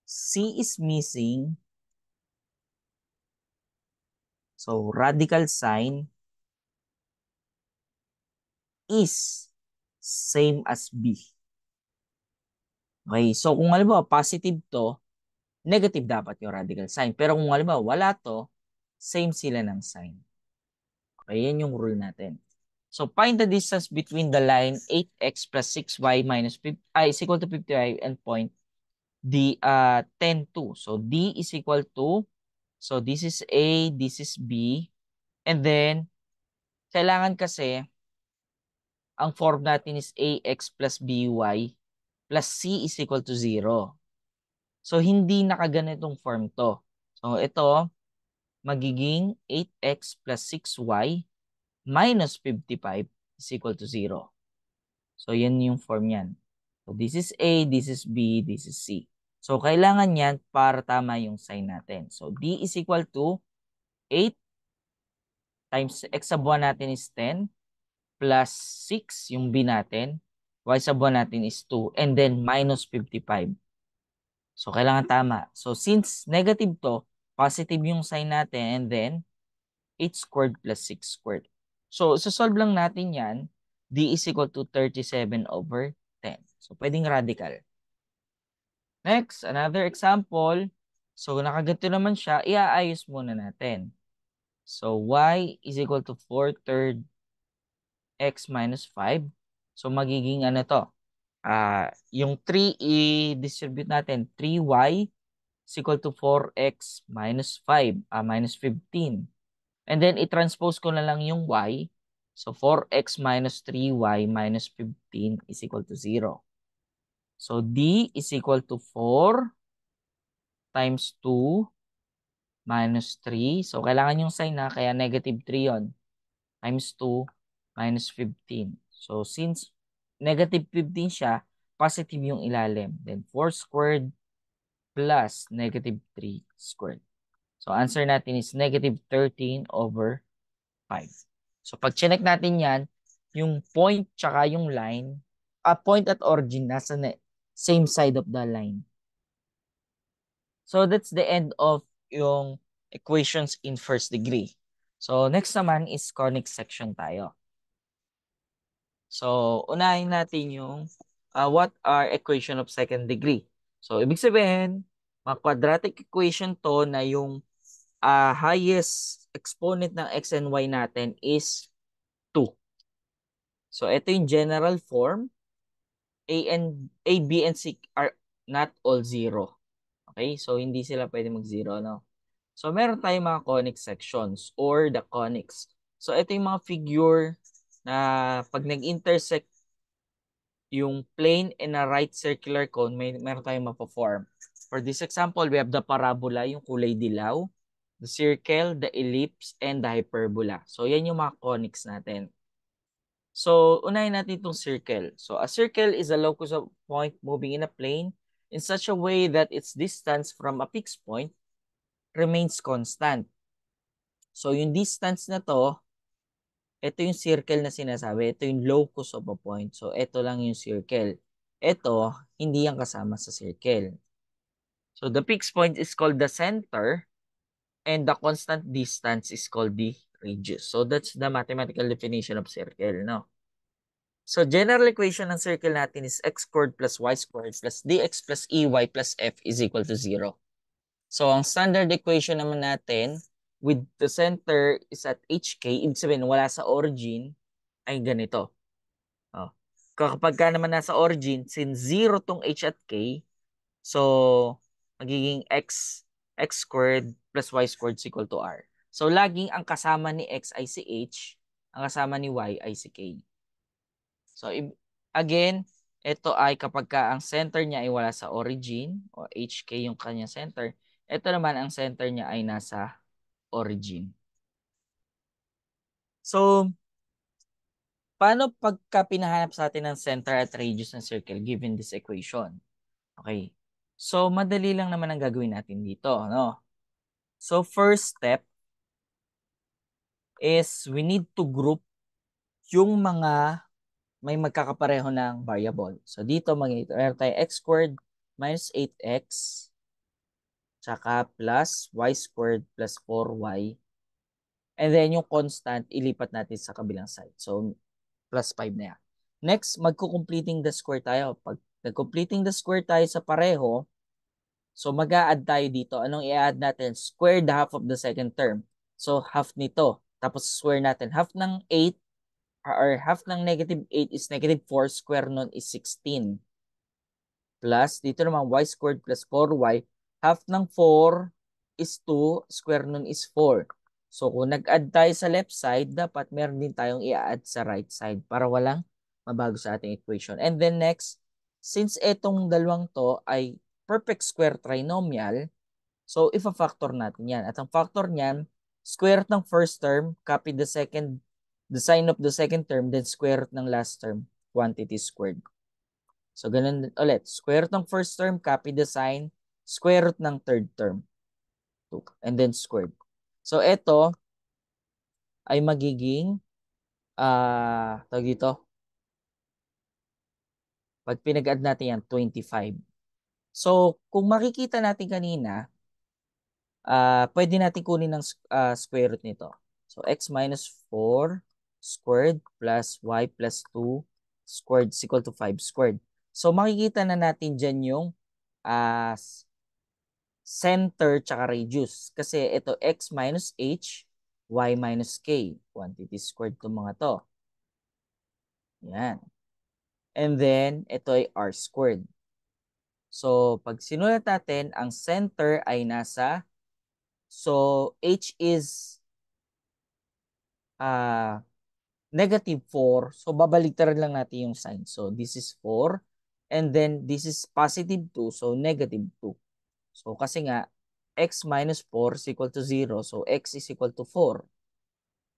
C is missing, so radical sign is same as B. Okay, so kung halimbawa positive to, negative dapat yung radical sign. Pero kung halimbawa wala to, same sila ng sign. Okay, yan yung rule natin. So find the distance between the line 8x plus 6y minus 50, is equal to 55 and point D 10, 2. So D is equal to, so this is A, this is B. And then, kailangan kasi, ang form natin is AX plus BY plus C is equal to 0. So, hindi nakaganitong form to. So, ito, magiging 8x plus 6y minus 55 is equal to 0. So, yan yung form yan. So, this is A, this is B, this is C. So, kailangan yan para tama yung sign natin. So, D is equal to 8 times x sub 1 natin is 10 plus 6 yung B natin. Y sub 1 natin is 2 and then minus 55. So, kailangan tama. So, since negative to, positive yung sign natin and then 8 squared plus 6 squared. So, solve lang natin yan. D is equal to 37 over 10. So, pwedeng radical. Next, another example. So, nakaganto naman siya. Iaayos muna natin. So, y is equal to 4/3 x minus 5. So magiging ano to? Yung 3 i-distribute natin. 3y is equal to 4x minus 5, minus 15. And then i-transpose ko na lang yung y. So 4x minus 3y minus 15 is equal to 0. So d is equal to 4 times 2 minus 3. So kailangan yung sign na, kaya negative 3 yon. Times 2 minus 15. So since negative 15 siya, positive yung ilalim. Then 4 squared plus negative 3 squared. So answer natin is negative 13 over 5. So pag chinek natin yan, yung point tsaka yung line, point at origin nasa same side of the line. So that's the end of yung equations in first degree. So next naman is conic section tayo. So unahin natin yung what are equation of second degree. So ibig sabihin, mga quadratic equation to na yung highest exponent ng x and y natin is 2. So ito yung general form. A, B, and C are not all 0. Okay? So hindi sila pwede mag-0, no? So meron tayong mga conic sections or the conics. So ito yung mga figure na pag nag-intersect yung plane and a right circular cone, meron tayong mapo-form. For this example, we have the parabola, yung kulay dilaw, the circle, the ellipse, and the hyperbola. So yan yung mga conics natin. So, unahin natin itong circle. So, a circle is a locus of point moving in a plane in such a way that its distance from a fixed point remains constant. So, yung distance na to, ito yung circle na sinasabi. Ito yung locus of a point. So, ito lang yung circle. Ito, hindi yan kasama sa circle. So, the fixed point is called the center and the constant distance is called the radius. So, that's the mathematical definition of circle, no? So, general equation ng circle natin is x squared plus y squared plus dx plus ey plus f is equal to 0. So, ang standard equation naman natin with the center is at hk, ibig sabihin wala sa origin, ay ganito. Oh. Kapag ka naman nasa origin, since 0 tong h at k, so magiging x squared plus y squared is equal to r. So, laging ang kasama ni x ay si h, ang kasama ni y ay si k. So, again, ito ay kapag ka ang center niya ay wala sa origin o HK yung kanyang center, ito naman ang center niya ay nasa origin. So, paano pagka pinahanap sa atin ng center at radius ng circle given this equation? Okay. So, madali lang naman ang gagawin natin dito, no? So, first step is we need to group yung mga may magkakapareho ng variable. So, dito meron tayo x squared minus 8x tsaka plus y squared plus 4y. And then yung constant, ilipat natin sa kabilang side. So, plus 5 na yan. Next, magko-completing the square tayo. Pag nag-completing the square tayo sa pareho, so mag-a-add tayo dito. Anong i-add natin? Square the half of the second term. So, half nito. Tapos, square natin. Half ng 8 or half ng negative 8 is negative 4. Square nun is 16. Plus, dito naman, y squared plus 4y. Half ng 4 is 2. Square nun is 4. So, kung nag-add tayo sa left side, dapat meron din tayong i-add sa right side para walang mabago sa ating equation. And then next, since etong dalawang to ay perfect square trinomial, so ifa-factor natin yan. At ang factor niyan, square root ng first term, copy the sign of the second term, then square root ng last term, quantity squared. So, ganun ulit. Square root ng first term, copy the sign, square root ng third term. And then squared. So, ito ay magiging, tawag dito, pag pinag-add natin yan, 25. So, kung makikita natin kanina, pwede natin kunin ng square root nito. So, x minus 4 squared plus y plus 2 squared is equal to 5 squared. So, makikita na natin dyan yung center tsaka radius. Kasi ito x minus h, y minus k. Quantity squared itong mga to. Yan. And then, ito ay r squared. So, pag sinulat natin, ang center ay nasa, so, h is negative 4. So, babaliktaran lang natin yung sign. So, this is 4. And then, this is positive 2. So, negative 2. So, kasi nga, x minus 4 is equal to 0. So, x is equal to 4.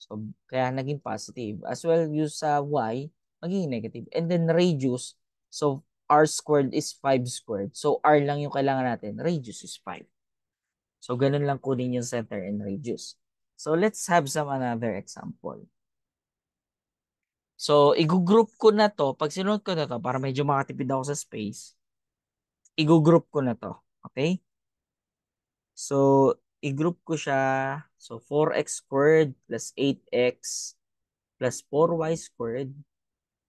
So, kaya naging positive. As well, yung sa y, magiging negative. And then, radius. So, r squared is 5 squared. So, r lang yung kailangan natin. Radius is 5. So, ganun lang kunin yung center and radius. So, let's have some another example. So, i-group ko na to. Pag sinunod ko na to, para medyo makatipid ako sa space, i-group ko na to. Okay? So, i-group ko siya. So, 4x squared plus 8x plus 4y squared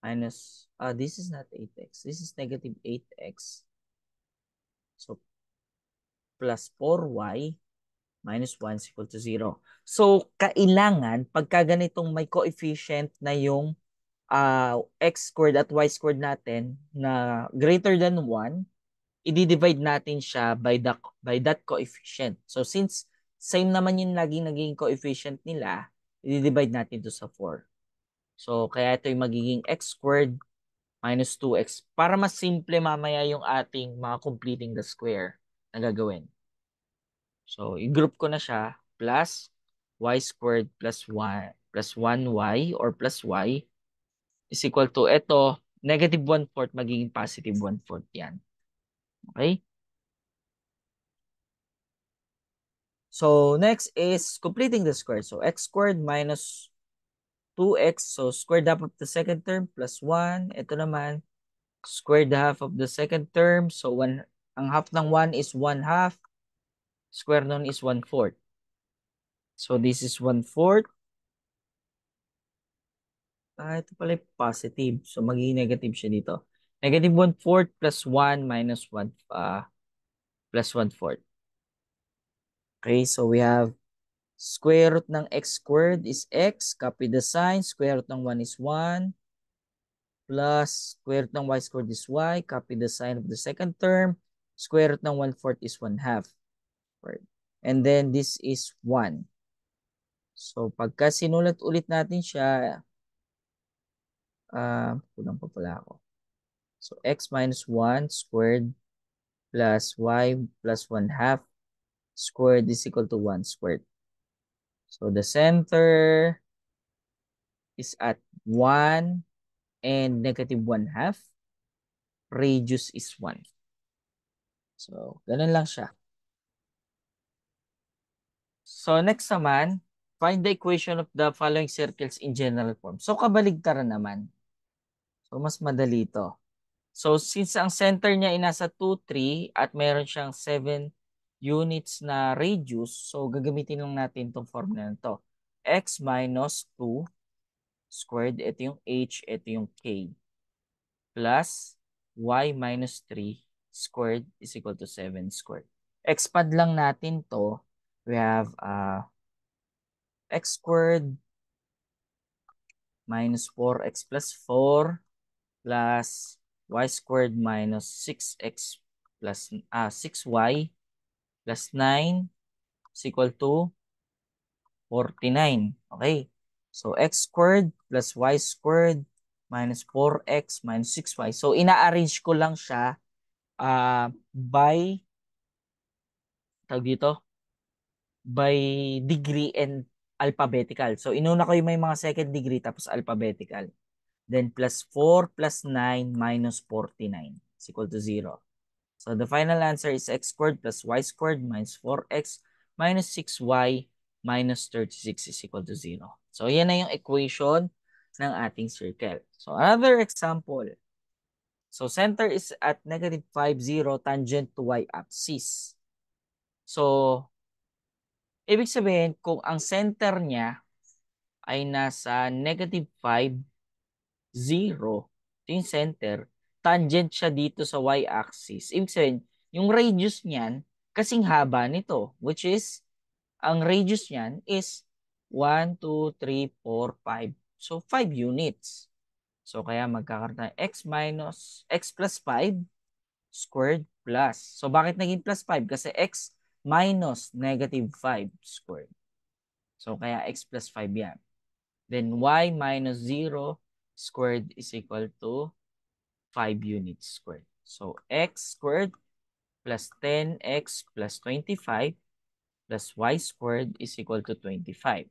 minus, this is not 8x. This is negative 8x. So, plus 4y minus 1 is equal to 0. So, kailangan, pagka ganitong may coefficient na yung x squared at y squared natin na greater than 1, i-divide natin siya by that coefficient. So since same naman yung naging coefficient nila, i-divide natin to sa 4. So kaya ito yung magiging x squared minus 2x para mas simple mamaya yung ating mga completing the square na gagawin. So i-group ko na siya plus y squared plus 1 plus 1y or plus y is equal to ito, negative 1/4 magiging positive 1/4 yan. Okay? So, next is completing the square. So, x squared minus 2x. So, squared half of the second term plus 1. Ito naman, squared half of the second term. So, ang half ng 1 is 1/2. Square nun is 1/4. So, this is 1/4. Ito pala yung positive. So, magiging negative siya dito. Negative 1/4 plus 1 minus 1 plus 1/4. Okay, so we have square root ng x squared is x. Copy the sign. Square root ng 1 is 1. Plus square root ng y squared is y. Copy the sign of the second term. Square root ng 1/4 is 1/2. And then this is 1. So pagka sinulat ulit natin siya, kulang pa pala ako. So x minus 1 squared plus y plus 1/2 squared is equal to 1 squared. So the center is at 1 and negative 1/2. Radius is 1. So, ganun lang siya. So, next naman, find the equation of the following circles in general form. So, kabaligtaran naman. So, mas madali ito. So, since ang center niya ay nasa 2, 3 at meron siyang 7 units na radius, so gagamitin lang natin itong formula na ito. X minus 2 squared, ito yung h, ito yung k, plus y minus 3 squared is equal to 7 squared. Expand lang natin to. We have x squared minus 4x plus 4 plus y squared minus 6x plus 6y plus 9 is equal to 49. Okay. So x squared plus y squared minus 4x minus 6y. So ina-arrange ko lang siya by tawag dito by degree and alphabetical. So inuna ko yung may mga second degree tapos alphabetical. Then plus 4 plus 9 minus 49 is equal to 0. So the final answer is x squared plus y squared minus 4x minus 6y minus 36 is equal to 0. So yan na yung equation ng ating circle. So another example. So center is at negative 5, 0, tangent to y-axis. So ibig sabihin kung ang center niya ay nasa negative 5, 0, ito yung center, tangent siya dito sa y-axis. Ibig sabihin, yung radius niyan, kasing haba nito, which is, ang radius niyan is 1, 2, 3, 4, 5. So, 5 units. So, kaya magkakaroon tayo x plus 5 squared plus. So, bakit naging plus 5? Kasi x minus negative 5 squared. So, kaya x plus 5 yan. Then, y minus 0 squared is equal to 5 units squared. So, x squared plus 10x plus 25 plus y squared is equal to 25.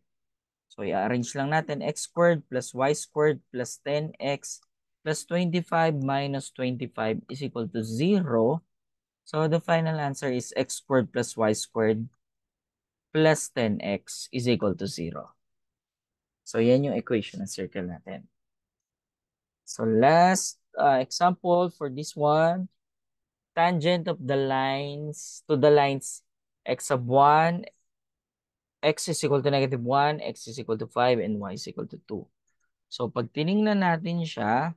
So, i-arrange lang natin x squared plus y squared plus 10x plus 25 minus 25 is equal to 0. So, the final answer is x squared plus y squared plus 10x is equal to 0. So, yan yung equation ng circle natin. So, last example for this one, tangent of the lines to the lines x sub 1, x is equal to negative 1, x is equal to 5, and y is equal to 2. So, pag tiningnan natin siya,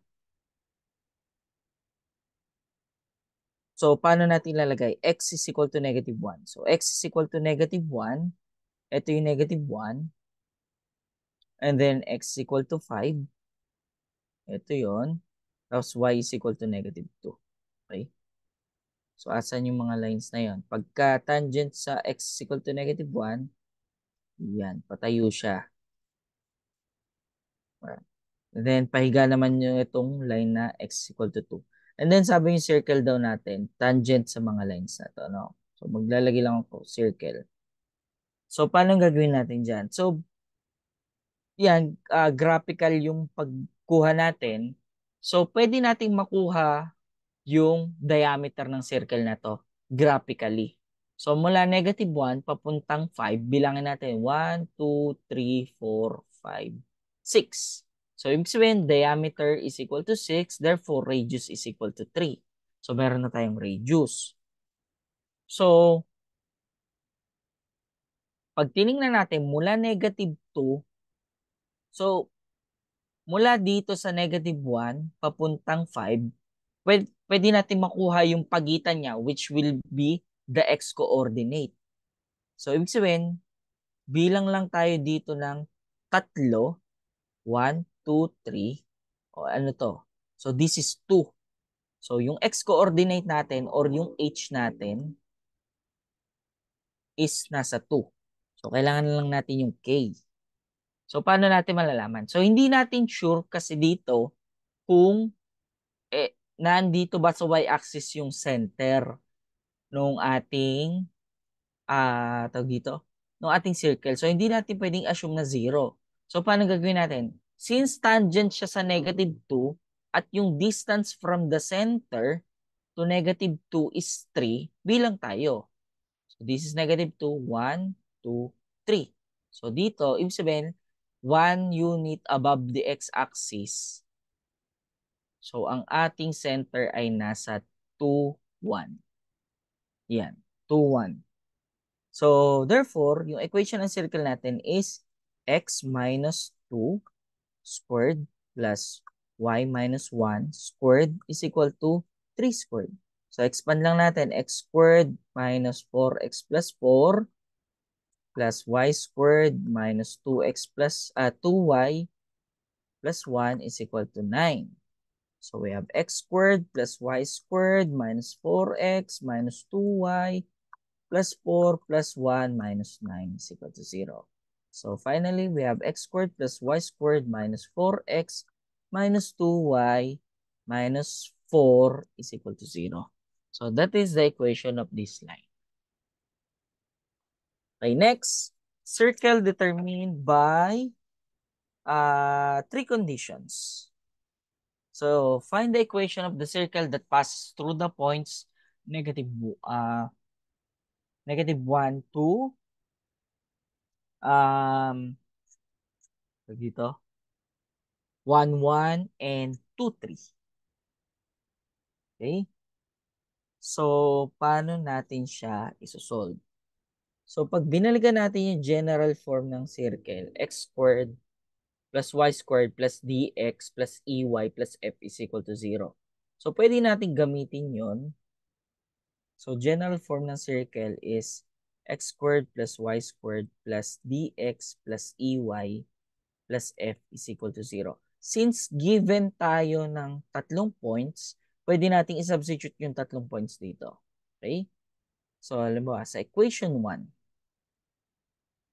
so paano natin ilalagay? X is equal to negative 1. So, x is equal to negative 1. Ito yung negative 1. And then, x is equal to 5. Ito yon. Tapos, y is equal to negative 2. Okay? So, asan yung mga lines na yon? Pagka tangent sa x is equal to negative 1, yan, patayo siya. And then, pahiga naman yung itong line na x is equal to 2. And then, sabi yung circle daw natin, tangent sa mga lines na to. No? So, maglalagay lang ako, circle. So, paano gagawin natin dyan? So, yan, graphical yung pagkuha natin. So, pwede nating makuha yung diameter ng circle na to graphically. So, mula negative 1 papuntang 5, bilangin natin 1, 2, 3, 4, 5, 6. So, ibig sabihin, diameter is equal to 6, therefore, radius is equal to 3. So, meron na tayong radius. So, pag tinignan natin mula negative 2, so, mula dito sa negative 1 papuntang 5, pwede natin makuha yung pagitan niya which will be the x-coordinate. So, ibig sabihin, bilang lang tayo dito ng tatlo. 1, 2, 3. O ano to? So, this is 2. So, yung x-coordinate natin or yung h natin is nasa 2. So, kailangan lang natin yung k. So, paano natin malalaman? So, hindi natin sure kasi dito kung nandito ba sa y-axis yung center nung ating tawag dito, nung ating circle. So, hindi natin pwedeng assume na 0. So, paano gagawin natin? Since tangent siya sa negative 2 at yung distance from the center to negative 2 is 3, bilang tayo. So, this is negative 2, 1, 2, 3. So, dito, ibig sabihin, 1 unit above the x-axis. So, ang ating center ay nasa 2, 1. Yan, 2, 1. So, therefore, yung equation ng circle natin is x minus 2 squared plus y minus 1 squared is equal to 3 squared. So, expand lang natin. X squared minus 4x plus 4 plus y squared minus 2x plus 2y plus 1 is equal to 9. So, we have x squared plus y squared minus 4x minus 2y plus 4 plus 1 minus 9 is equal to 0. So finally, we have x squared plus y squared minus 4x minus 2y minus 4 is equal to 0. So that is the equation of this line. Okay, next, circle determined by 3 conditions. So find the equation of the circle that passes through the points negative 1, 2, dito, 1, 1, and 2, 3. Okay? So, paano natin siya isosolve? So, pag binalikan natin yung general form ng circle, x squared plus y squared plus dx plus ey plus f is equal to 0. So, pwede natin gamitin yon. So, general form ng circle is x squared plus y squared plus dx plus ey plus f is equal to 0. since given tayo ng 3 points, pwede nating i-substitute yung 3 points dito. Okay? So, halimbawa, sa equation 1.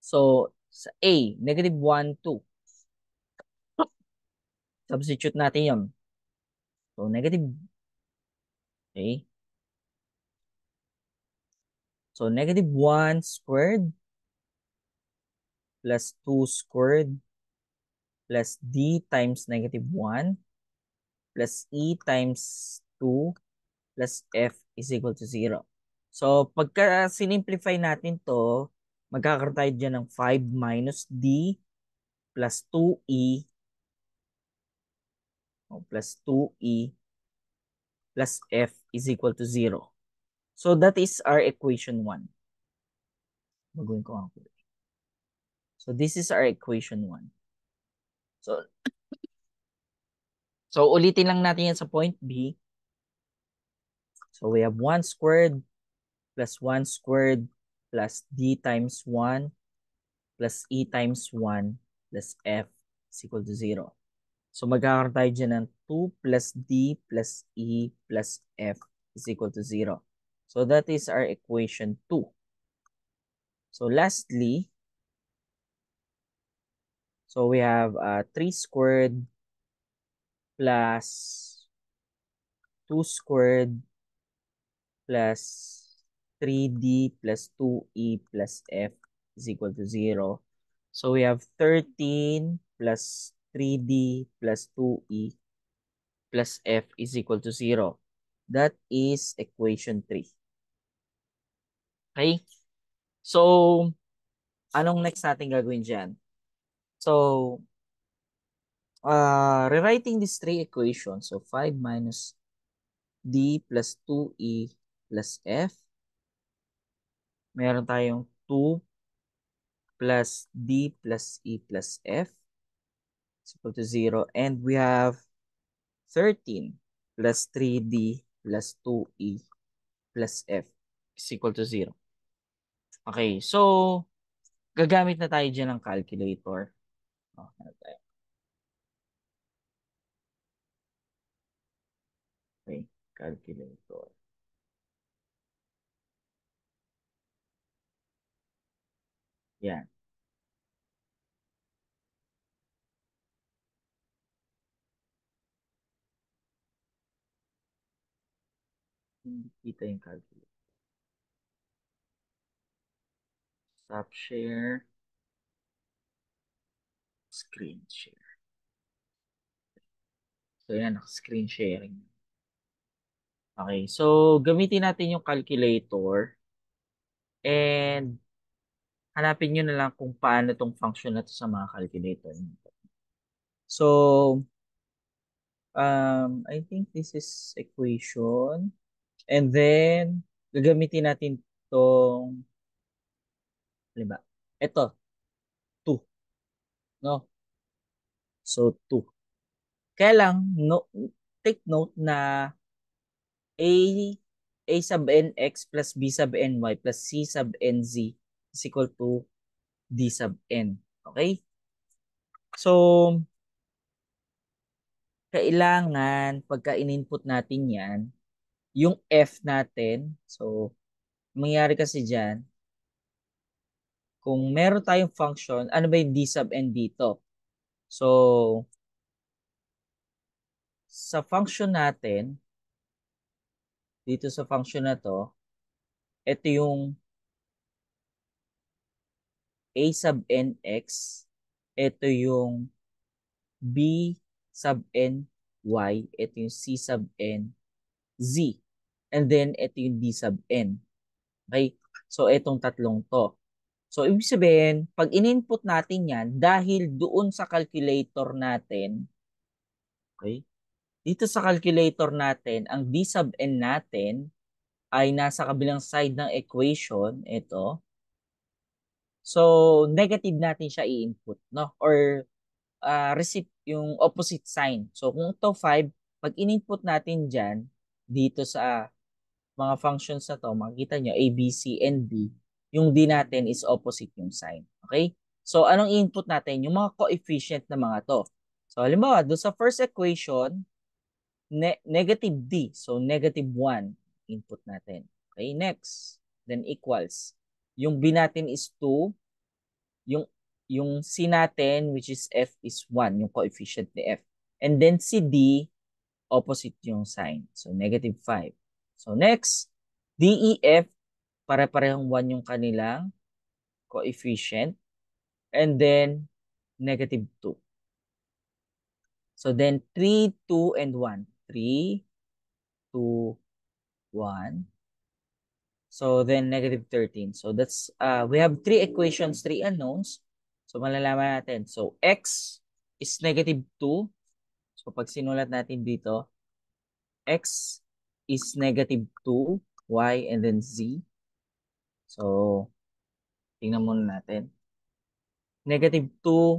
So, sa A, negative 1, 2. Substitute natin yun. So, negative. Okay? So, negative 1 squared plus 2 squared plus D times negative 1 plus E times 2 plus F is equal to 0. So, pagka sinimplify natin to, magkakaroon tayo dyan ng 5 minus D plus 2E plus 2E plus F is equal to 0. So, that is our equation 1. Baguhin ko ang kulay. So, this is our equation 1. So, ulitin lang natin yan sa point B. So, we have 1 squared plus 1 squared plus D times 1 plus E times 1 plus F is equal to 0. So, magkakaroon tayo dyan ng 2 plus D plus E plus F is equal to 0. So, that is our equation 2. So, lastly, so we have 3 squared plus 2 squared plus 3D plus 2E plus F is equal to 0. So we have 13 plus 3D plus 2E plus F is equal to 0. That is equation 3. Okay? So, anong next natin gagawin dyan? So, rewriting these 3 equations. So, 5 minus D plus 2E plus F. Meron tayong 2 plus D plus E plus F is equal to 0. And we have 13 plus 3D plus 2E plus F is equal to 0. Okay, so gagamit na tayo dyan ng calculator. Oh, ano tayo? Okay, calculator. Yan. Hindi kita yung calculator. Stop share. Screen share. So yan, screen sharing. Okay, so gamitin natin yung calculator and hanapin nyo na lang kung paano itong function na to sa mga calculator. So, I think this is equation. And then, gagamitin natin itong, diba? Ito, 2. No? So, 2. Kaya lang, no, take note na A, A sub nx plus B sub ny plus C sub nz is equal to D sub n. Okay? So, kailangan, pagka in-input natin yan, yung F natin, so, mangyari kasi dyan, kung meron tayong function, ano ba yung D sub n dito? So, sa function natin, dito sa function na to, ito yung A sub nx, ito yung B sub ny, ito yung C sub n, z. And then, ito yung D sub n. Okay? So, itong tatlong to. So, ibig sabihin, pag in-input natin yan, dahil doon sa calculator natin, okay? Dito sa calculator natin, ang D sub n natin ay nasa kabilang side ng equation, ito. So, negative natin siya i-input, no? Or receive yung opposite sign. So, kung ito 5, pag in-input natin dyan, dito sa mga functions na to, makikita nyo, A, B, C, and D, yung D natin is opposite yung sign. Okay? So, anong input natin? Yung mga coefficient na mga to. So, halimbawa, doon sa first equation, negative d. So, negative 1 input natin. Okay, next. Then equals. Yung b natin is 2. Yung, yung c natin, which is f, is 1. Yung coefficient ni f. And then si d, opposite yung sign. So, negative 5. So, next, d, e, f, pare-parehong 1 yung kanilang coefficient. And then, negative 2. So, then 3, 2, and 1. 3, 2, 1. So then negative 13. So that's we have three equations, three unknowns. So malalaman natin. So x is negative 2. So pag sinulat natin dito, x is negative 2, y, and then z. So tingnan muna natin. Negative 2,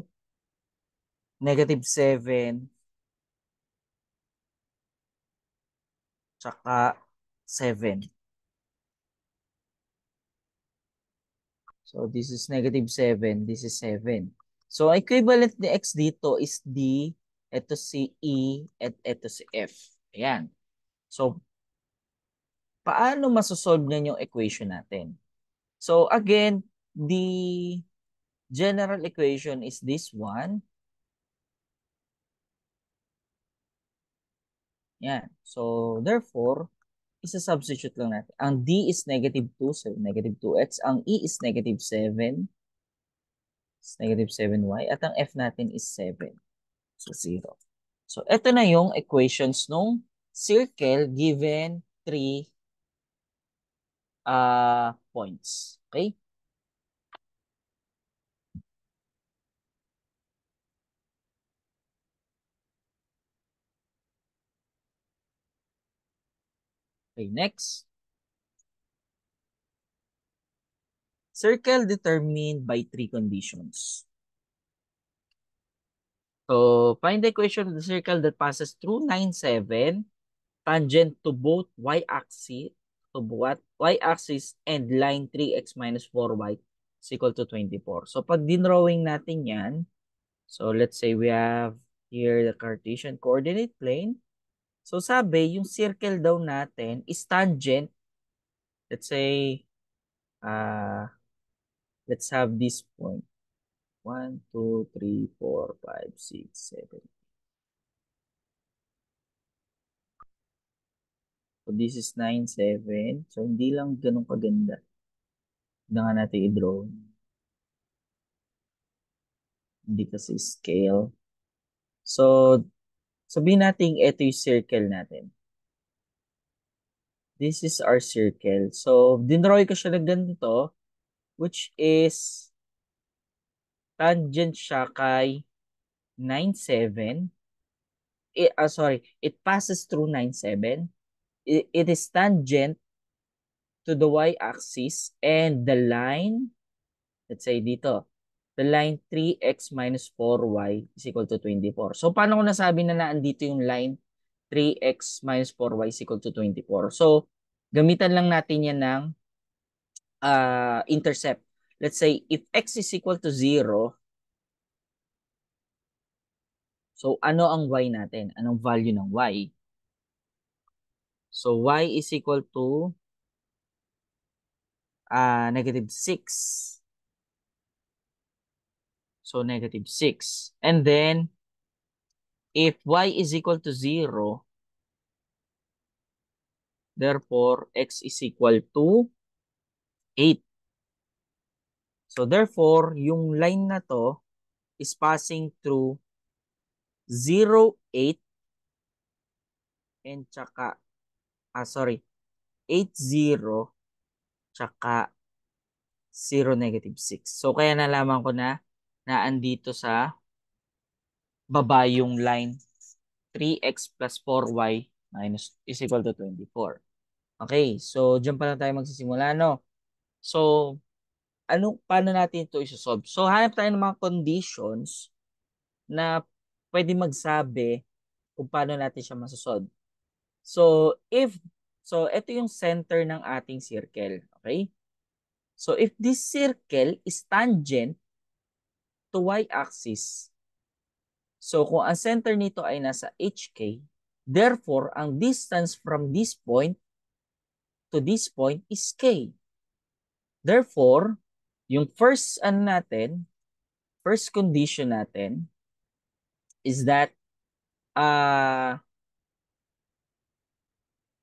negative 7, tsaka 7. So this is negative 7, this is 7. So equivalent ni x dito is d, ito si e, at ito si f. Ayan. So paano masosolve niyan yung equation natin? So again, the general equation is this one. Yan. So therefore, isa-substitute lang natin. Ang d is negative 2, so negative 2x. Ang e is negative 7, is negative 7y. At ang f natin is 7, so 0. So ito na yung equations nung circle given 3 points. Okay? Okay, next. Circle determined by three conditions. So, find the equation of the circle that passes through 9, 7, tangent to both y-axis, and line 3x minus 4y is equal to 24. So, pag dinrawing natin yan, so let's say we have here the Cartesian coordinate plane. So, sabi, yung circle daw natin is tangent. Let's say, uh, let's have this point. 1, 2, 3, 4, 5, 6, 7. So, this is 9, 7. So, hindi lang ganun kaganda. Hindi nga natin i-draw. Hindi kasi scale. So, sabihin natin ito yung circle natin. This is our circle. So, dinraw ko siya ng ganito, which is tangent siya kay 9, 7. Sorry, it passes through 9, 7. It is tangent to the y-axis and the line, let's say dito, the line 3x minus 4y is equal to 24. So, paano ko nasabi na naandito yung line 3x minus 4y is equal to 24? So, gamitan lang natin yan ng intercept. Let's say, if x is equal to 0, so ano ang y natin? Anong value ng y? So, y is equal to negative 6. So, negative 6. And then, if y is equal to 0, therefore, x is equal to 8. So, therefore, yung line na to is passing through 0, 8, and tsaka, 8, 0, tsaka 0, negative 6. So, kaya nalaman ko na andito sa baba yung line 3x plus 4y minus is equal to 24. Okay, so dyan pa lang tayo magsisimula, no? So, paano natin ito isosolve? So, hanap tayo ng mga conditions na pwede magsabi kung paano natin siya masosolve. So, ito yung center ng ating circle. Okay? So, if this circle is tangent to y-axis, So, kung ang center nito ay nasa HK, therefore, ang distance from this point to this point is K. Therefore, yung first first condition natin is that uh,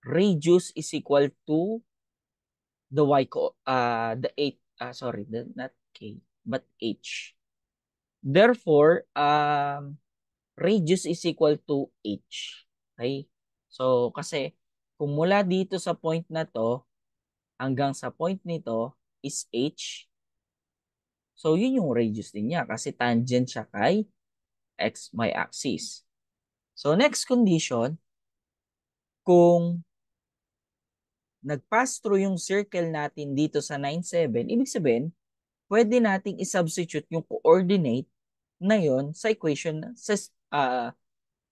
radius is equal to the the 8, sorry, not K, but H. Therefore, radius is equal to H. Okay? So, kasi kung mula dito sa point na to hanggang sa point nito is H, so yun yung radius din niya kasi tangent siya kay y axis. So, next condition, kung nag-pass through yung circle natin dito sa 9, 7, ibig sabihin, pwede nating i-substitute yung coordinate na yon sa equation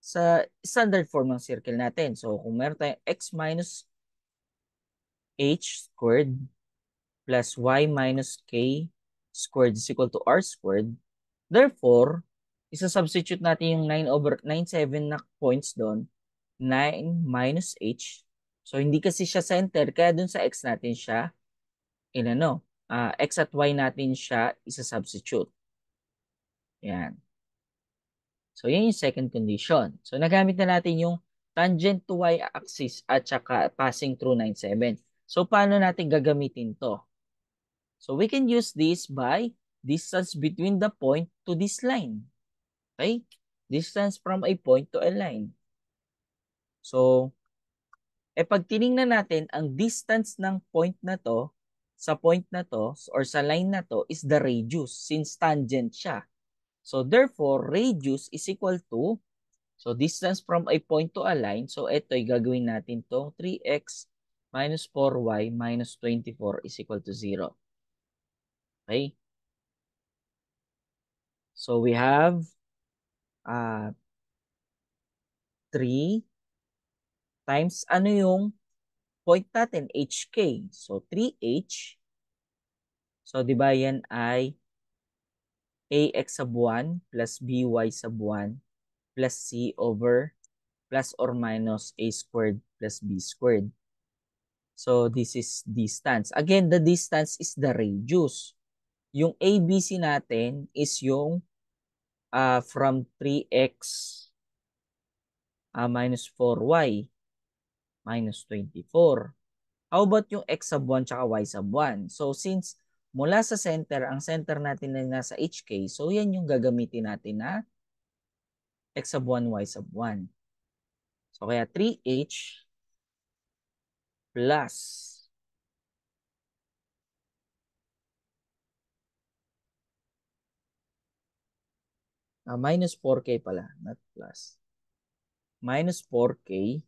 sa standard form ng circle natin. So, kung meron tayong x minus h squared plus y minus k squared is equal to r squared, therefore, isa-substitute natin yung 9/7 na points doon, 9 minus h. So, hindi kasi siya center, kaya dun sa x natin siya, x at y natin siya isa-substitute. Yan. So, yan yung second condition. So, nagamit na natin yung tangent to y-axis at saka passing through 9, 7. So, paano natin gagamitin to? So, we can use this by distance between the point to this line. Okay? Distance from a point to a line. So, pag tiningnan natin, ang distance ng point na to, sa point na to, or sa line na to, is the radius, since tangent siya. So, therefore, radius is equal to, so distance from a point to a line, so ito'y gagawin natin to 3x minus 4y minus 24 is equal to 0. Okay? So, we have 3 times ano yung point natin, HK. So, 3H. So, di ba yan ay ax sub 1 plus by sub 1 plus c over plus or minus a squared plus b squared. So, this is distance. Again, the distance is the radius. Yung ABC natin is yung from 3x minus 4y minus 24. How about yung x sub 1 tsaka y sub 1? So, since mula sa center, ang center natin na nasa HK, so yan yung gagamitin natin na x sub 1, y sub 1. So, kaya 3h plus minus 4k pala, not plus. Minus 4k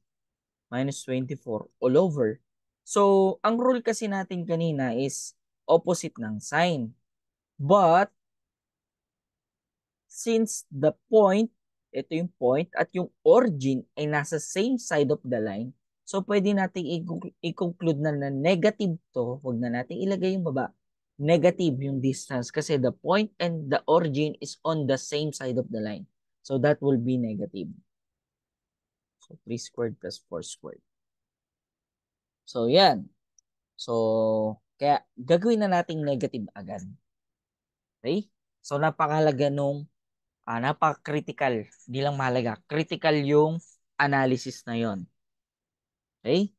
minus 24 all over. So, ang rule kasi natin kanina is opposite ng sign. But, since the point, ito yung point, at yung origin ay nasa same side of the line, so pwede natin i-conclude na negative to, huwag na natin ilagay yung baba, negative yung distance kasi the point and the origin is on the same side of the line. So that will be negative. So 3 squared plus 4 squared. So yan. So, kaya gagawin na nating negative agad. Okay? So napakahalaga nung napaka-critical, hindi lang mahalaga, critical yung analysis na yon. Okay?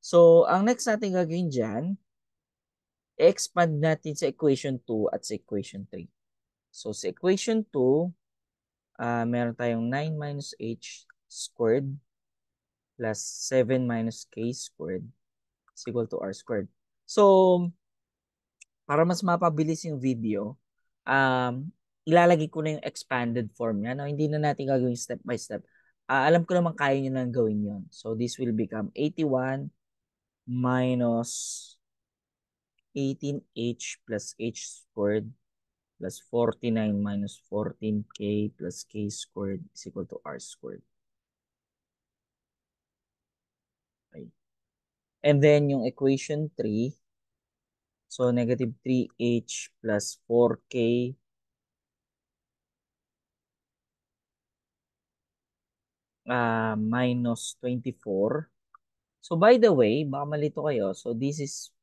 So, ang next natin gagawin dyan, i-expand natin sa equation 2 at sa equation 3. So, sa equation 2, meron tayong 9 minus h squared plus 7 minus k squared is equal to r squared. So, para mas mapabilis yung video, ilalagay ko na yung expanded form niya. No? Hindi na natin gagawin step by step. Alam ko naman kaya nyo nang gawin yon. So, this will become 81 minus 18h plus h squared plus 49 minus 14k plus k squared is equal to r squared. Okay. And then, yung equation 3, so negative 3h plus 4k minus 24. So by the way, baka malito kayo. So this is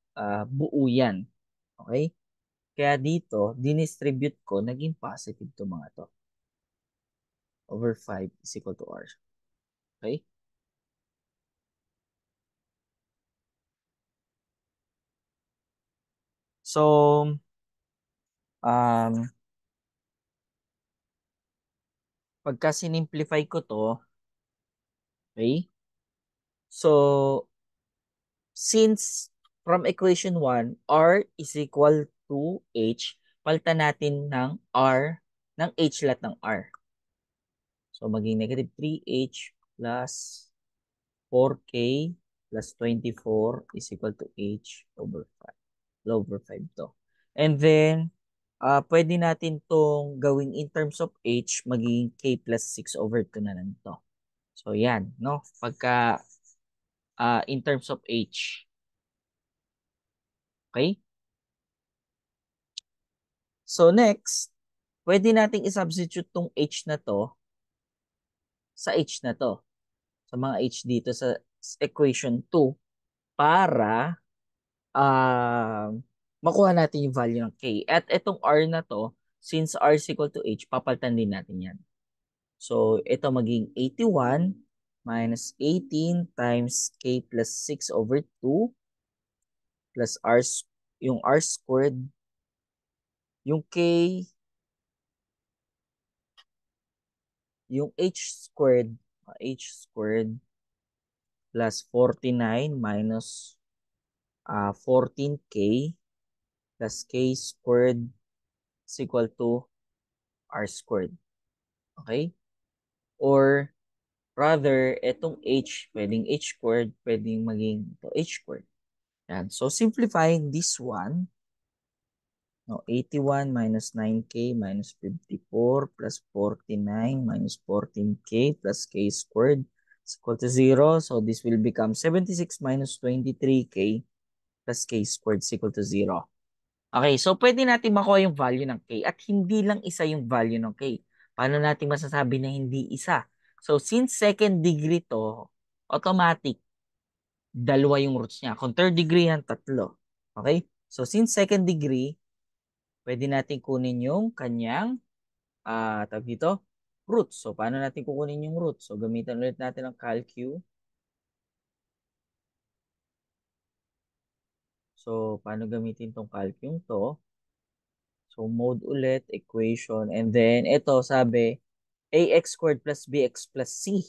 buo yan. Okay? Kaya dito, dinistribute ko, naging positive to mga to. Over 5 is equal to R. Okay? So, um, pagka sinimplify ko to, okay? So, since from equation 1, R is equal to H, palitan natin ng R, ng H lahat ng R. So, maging negative 3H plus 4K plus 24 is equal to H over 5. Over 5 to. And then, pwede natin tong gawing in terms of H, magiging K plus 6 over 2 na lang to. So, yan, no? Pagka in terms of H. Okay? So, next, pwede nating isubstitute tong H na to sa H na to. Sa mga H dito sa equation 2 para makuha natin yung value ng K. At itong R na to, since R is equal to H, papalitan din natin yan. So, ito maging 81 minus 18 times K plus 6 over 2 plus R, yung R squared, yung K, yung H squared plus 49 minus 14K plus K squared is equal to R squared. Okay? Or rather, itong H, pwedeng H squared, pwedeng maging ito H squared. Yan. So, simplifying this one, no, 81 minus 9K minus 54 plus 49 minus 14K plus K squared is equal to 0. So, this will become 76 minus 23K plus K squared is equal to 0. Okay, so pwede natin makuha yung value ng K at hindi lang isa yung value ng K. Paano natin masasabi na hindi isa? So, since second degree to, automatic, dalawa yung roots niya. Kung third degree yan, tatlo. Okay? So, since second degree, pwede natin kunin yung kanyang, tawag dito, roots. So, paano natin kukunin yung roots? So, gamitan ulit natin ang calcu. So, paano gamitin tong calculum to? So, mode ulit, equation, and then, ito, sabi, ax squared plus bx plus c.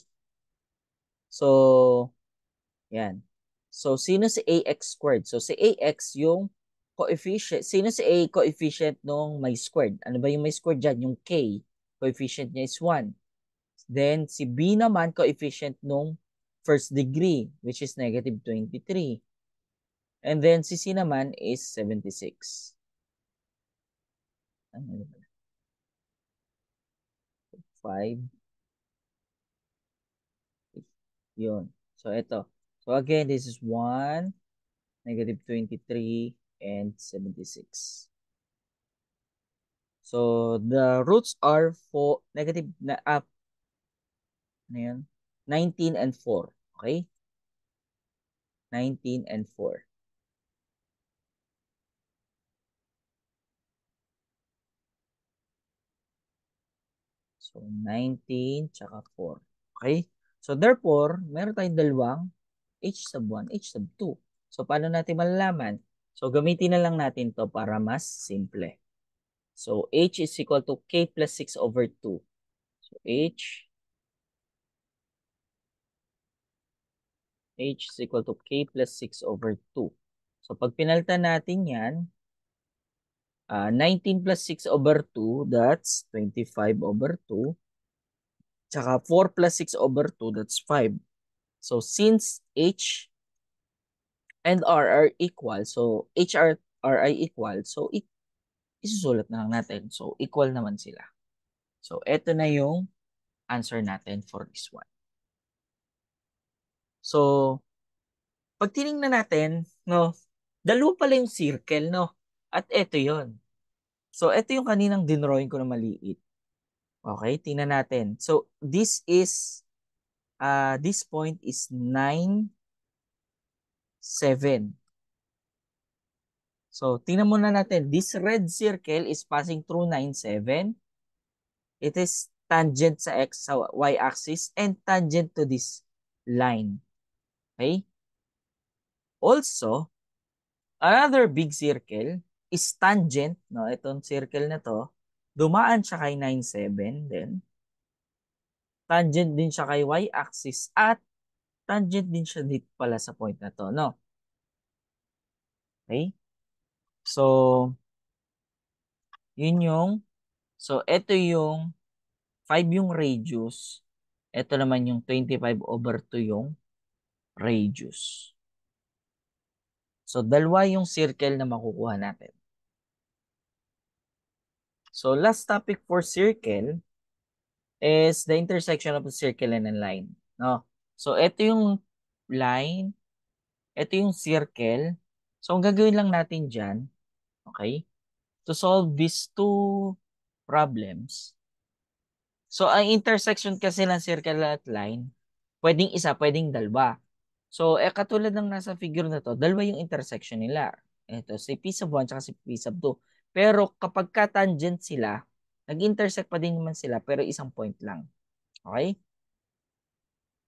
So, yan. So, sino si ax squared? So, si ax yung coefficient. Sino si a coefficient nung may squared? Ano ba yung may squared dyan? Yung k. Coefficient niya is 1. Then, si b naman, coefficient nung first degree, which is negative 23. And then, si c naman is 76. Ano ba? 5. Yun. So, ito. So, again, this is 1, negative 23, and 76. So, the roots are for negative na up. Ano yan? 19 and 4. Okay? 19 and 4. So, 19 tsaka 4. Okay? So, therefore, meron tayong dalawang h sub 1, h sub 2. So, paano natin malalaman? So, gamitin na lang natin to para mas simple. So, h is equal to k plus 6 over 2. So, h is equal to k plus 6 over 2. So, pag pinalitan natin yan, 19 plus 6 over 2, that's 25 over 2. Tsaka 4 plus 6 over 2, that's 5. So, since h and r are equal, so h r ay equal, so isusulat na lang natin. So, equal naman sila. So, eto na yung answer natin for this one. So, pag tinignan natin, no, dalawa pala yung circle, no? At eto yon. So, eto yung kaninang dinrawing ko na maliit. Okay, tingnan natin. So, this is this point is 9, 7. So, tingnan muna natin. This red circle is passing through 9, 7. It is tangent sa x sa y-axis and tangent to this line. Okay? Also, another big circle is tangent, no? Itong circle na to, dumaan siya kay 9, 7 then tangent din siya kay y-axis at tangent din siya dito pala sa point na to, no? Okay? So, ito yung 5 yung radius. Ito naman yung 25/2 yung radius. So, dalawa yung circle na makukuha natin. So, last topic for circle is the intersection of a circle and a line. No? So, ito yung line, ito yung circle. So, ang gagawin lang natin dyan, okay, to solve these two problems. So, ang intersection kasi ng circle at line, pwedeng isa, pwedeng dalawa. So, katulad ng nasa figure na to, dalawa yung intersection nila. Ito, si P sub 1 at si P sub 2. Pero kapag ka-tangent sila, nag-intersect pa din naman sila, pero isang point lang. Okay?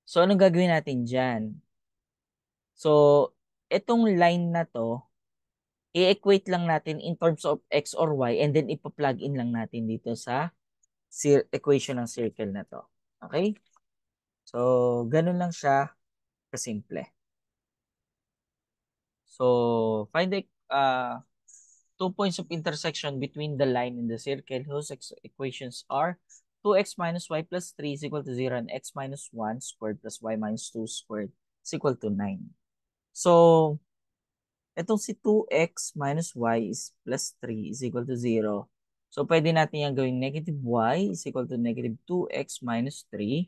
So, anong gagawin natin dyan? So, itong line na to, i-equate lang natin in terms of x or y and then ipa-plug in lang natin dito sa equation ng circle na to. Okay? So, ganun lang siya kasimple. So, find the 2 points of intersection between the line and the circle whose equations are 2x minus y plus 3 is equal to 0 and x minus 1 squared plus y minus 2 squared is equal to 9. So, itong si 2x minus y is plus 3 is equal to 0. So, pwede natin yung gawing negative y is equal to negative 2x minus 3.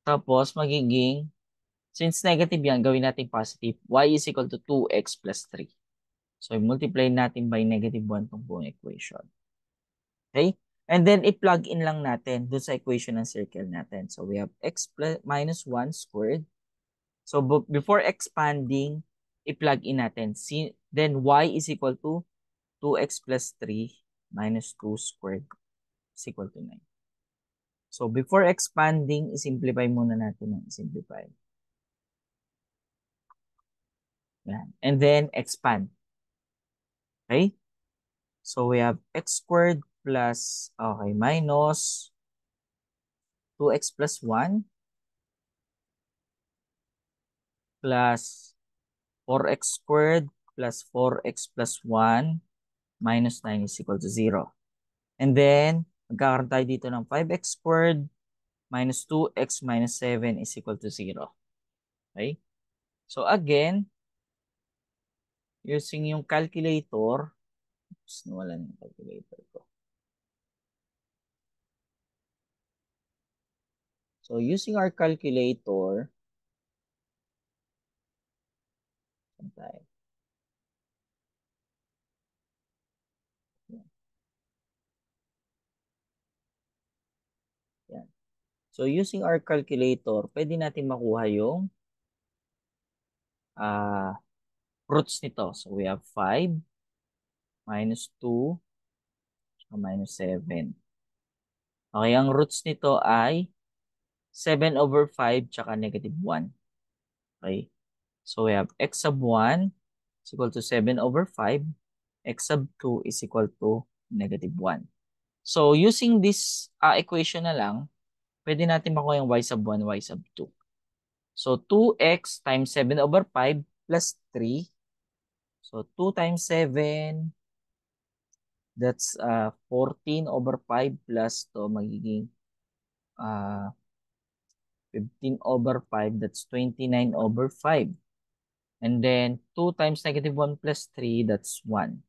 Tapos, magiging, since negative yan, gawin natin positive. Y is equal to 2x plus 3. So, multiply natin by negative 1 itong buong equation. Okay? And then, i-plug in lang natin doon sa equation ng circle natin. So, we have x plus minus 1 squared. So, before expanding, i-plug in natin. Then, y is equal to 2x plus 3 minus 2 squared is equal to 9. So, before expanding, i-simplify muna natin ng i-simplify. Yan. And then, expand. Okay? So, we have x squared plus, okay, minus 2x plus 1 plus 4x squared plus 4x plus 1 minus 9 is equal to 0. And then, magkakaroon tayo dito ng 5x squared minus 2x minus 7 is equal to 0. Okay? So, again, using yung calculator, oops, nawala na yung calculator ko. So, using our calculator, tayo. Yan. So, using our calculator, pwede natin makuha yung roots nito. So, we have 5 minus 2 minus 7. Okay, ang roots nito ay 7/5 tsaka negative 1. Okay. So, we have x sub 1 is equal to 7/5. X sub 2 is equal to negative 1. So, using this equation na lang, pwede natin makuha yung y sub 1, y sub 2. So, 2x times 7/5 plus 3. So, 2 times 7, that's 14/5 plus to magiging 15/5, that's 29/5. And then, 2 times negative 1 plus 3, that's 1.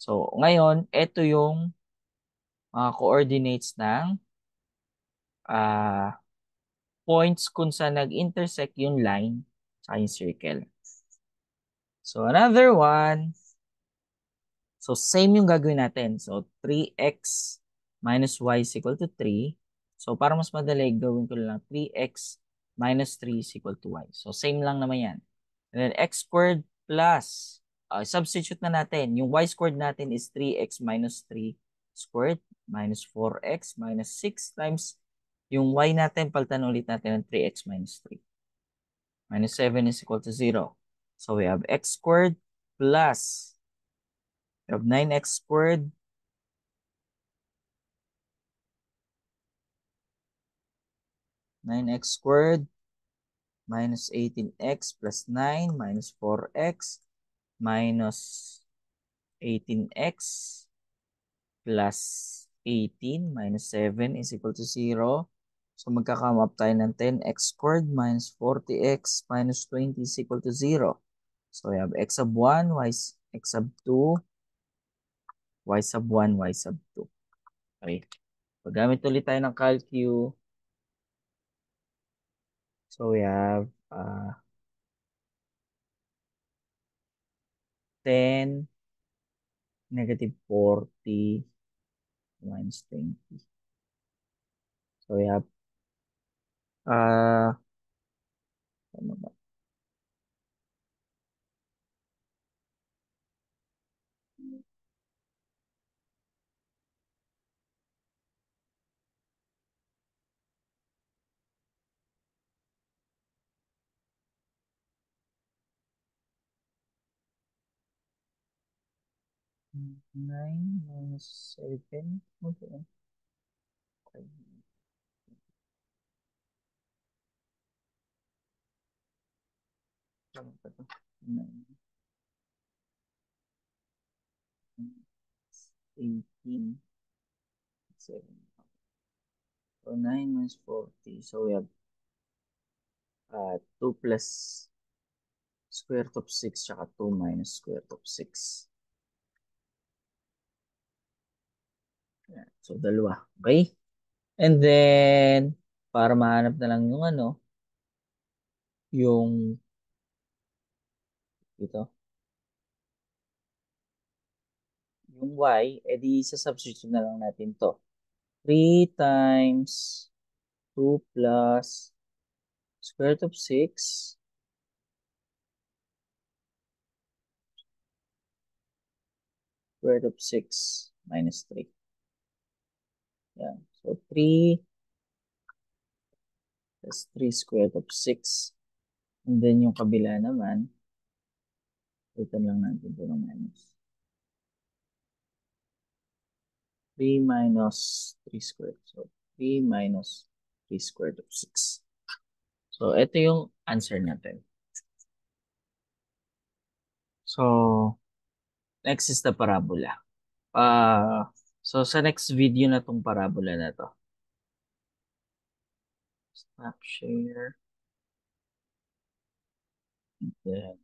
So, ngayon, ito yung coordinates ng points kung saan nag-intersect yung line sa yung circle. So, another one. So, same yung gagawin natin. So, 3x minus y is equal to 3. So, para mas madali, gawin ko lang 3x minus 3 is equal to y. So, same lang naman yan. And then x squared plus, substitute na natin. Yung y squared natin is 3x minus 3 squared minus 4x minus 6 times yung y natin, palitan ulit natin ng 3x minus 3. Minus 7 is equal to 0. So, we have x squared plus, we have 9x squared 9x squared minus 18x plus 9 minus 4x minus 18x plus 18 minus 7 is equal to 0. So magkakama up tayo ng 10x squared minus 40x minus 20 is equal to 0. So we have x sub 1, x sub 2, y sub 1, y sub 2. Okay. Paggamit ulit tayo ng calcu. So we have 10 negative 40 minus 20. So we have ano ba? Nine minus 7. Okay. Ano pa to? 9, 18, 7. So 9 minus 40. So we have 2 plus square root of 6 tsaka 2 minus square root of 6. Ayan. So dalawa. Okay? And then, para mahanap na lang yung ano, yung ito, yung y, edi sa substitute na lang natin to. 3 times 2 plus square root of 6 square root of 6 minus 3. Yan. So 3 plus 3 square root of 6. And then yung kabila naman, ito lang natin ito ng minus. 3 minus 3 squared. So 3 minus 3 square root of 6. So ito yung answer natin. So next is the parabola. So sa next video na tong parabola na to. Stop share. Then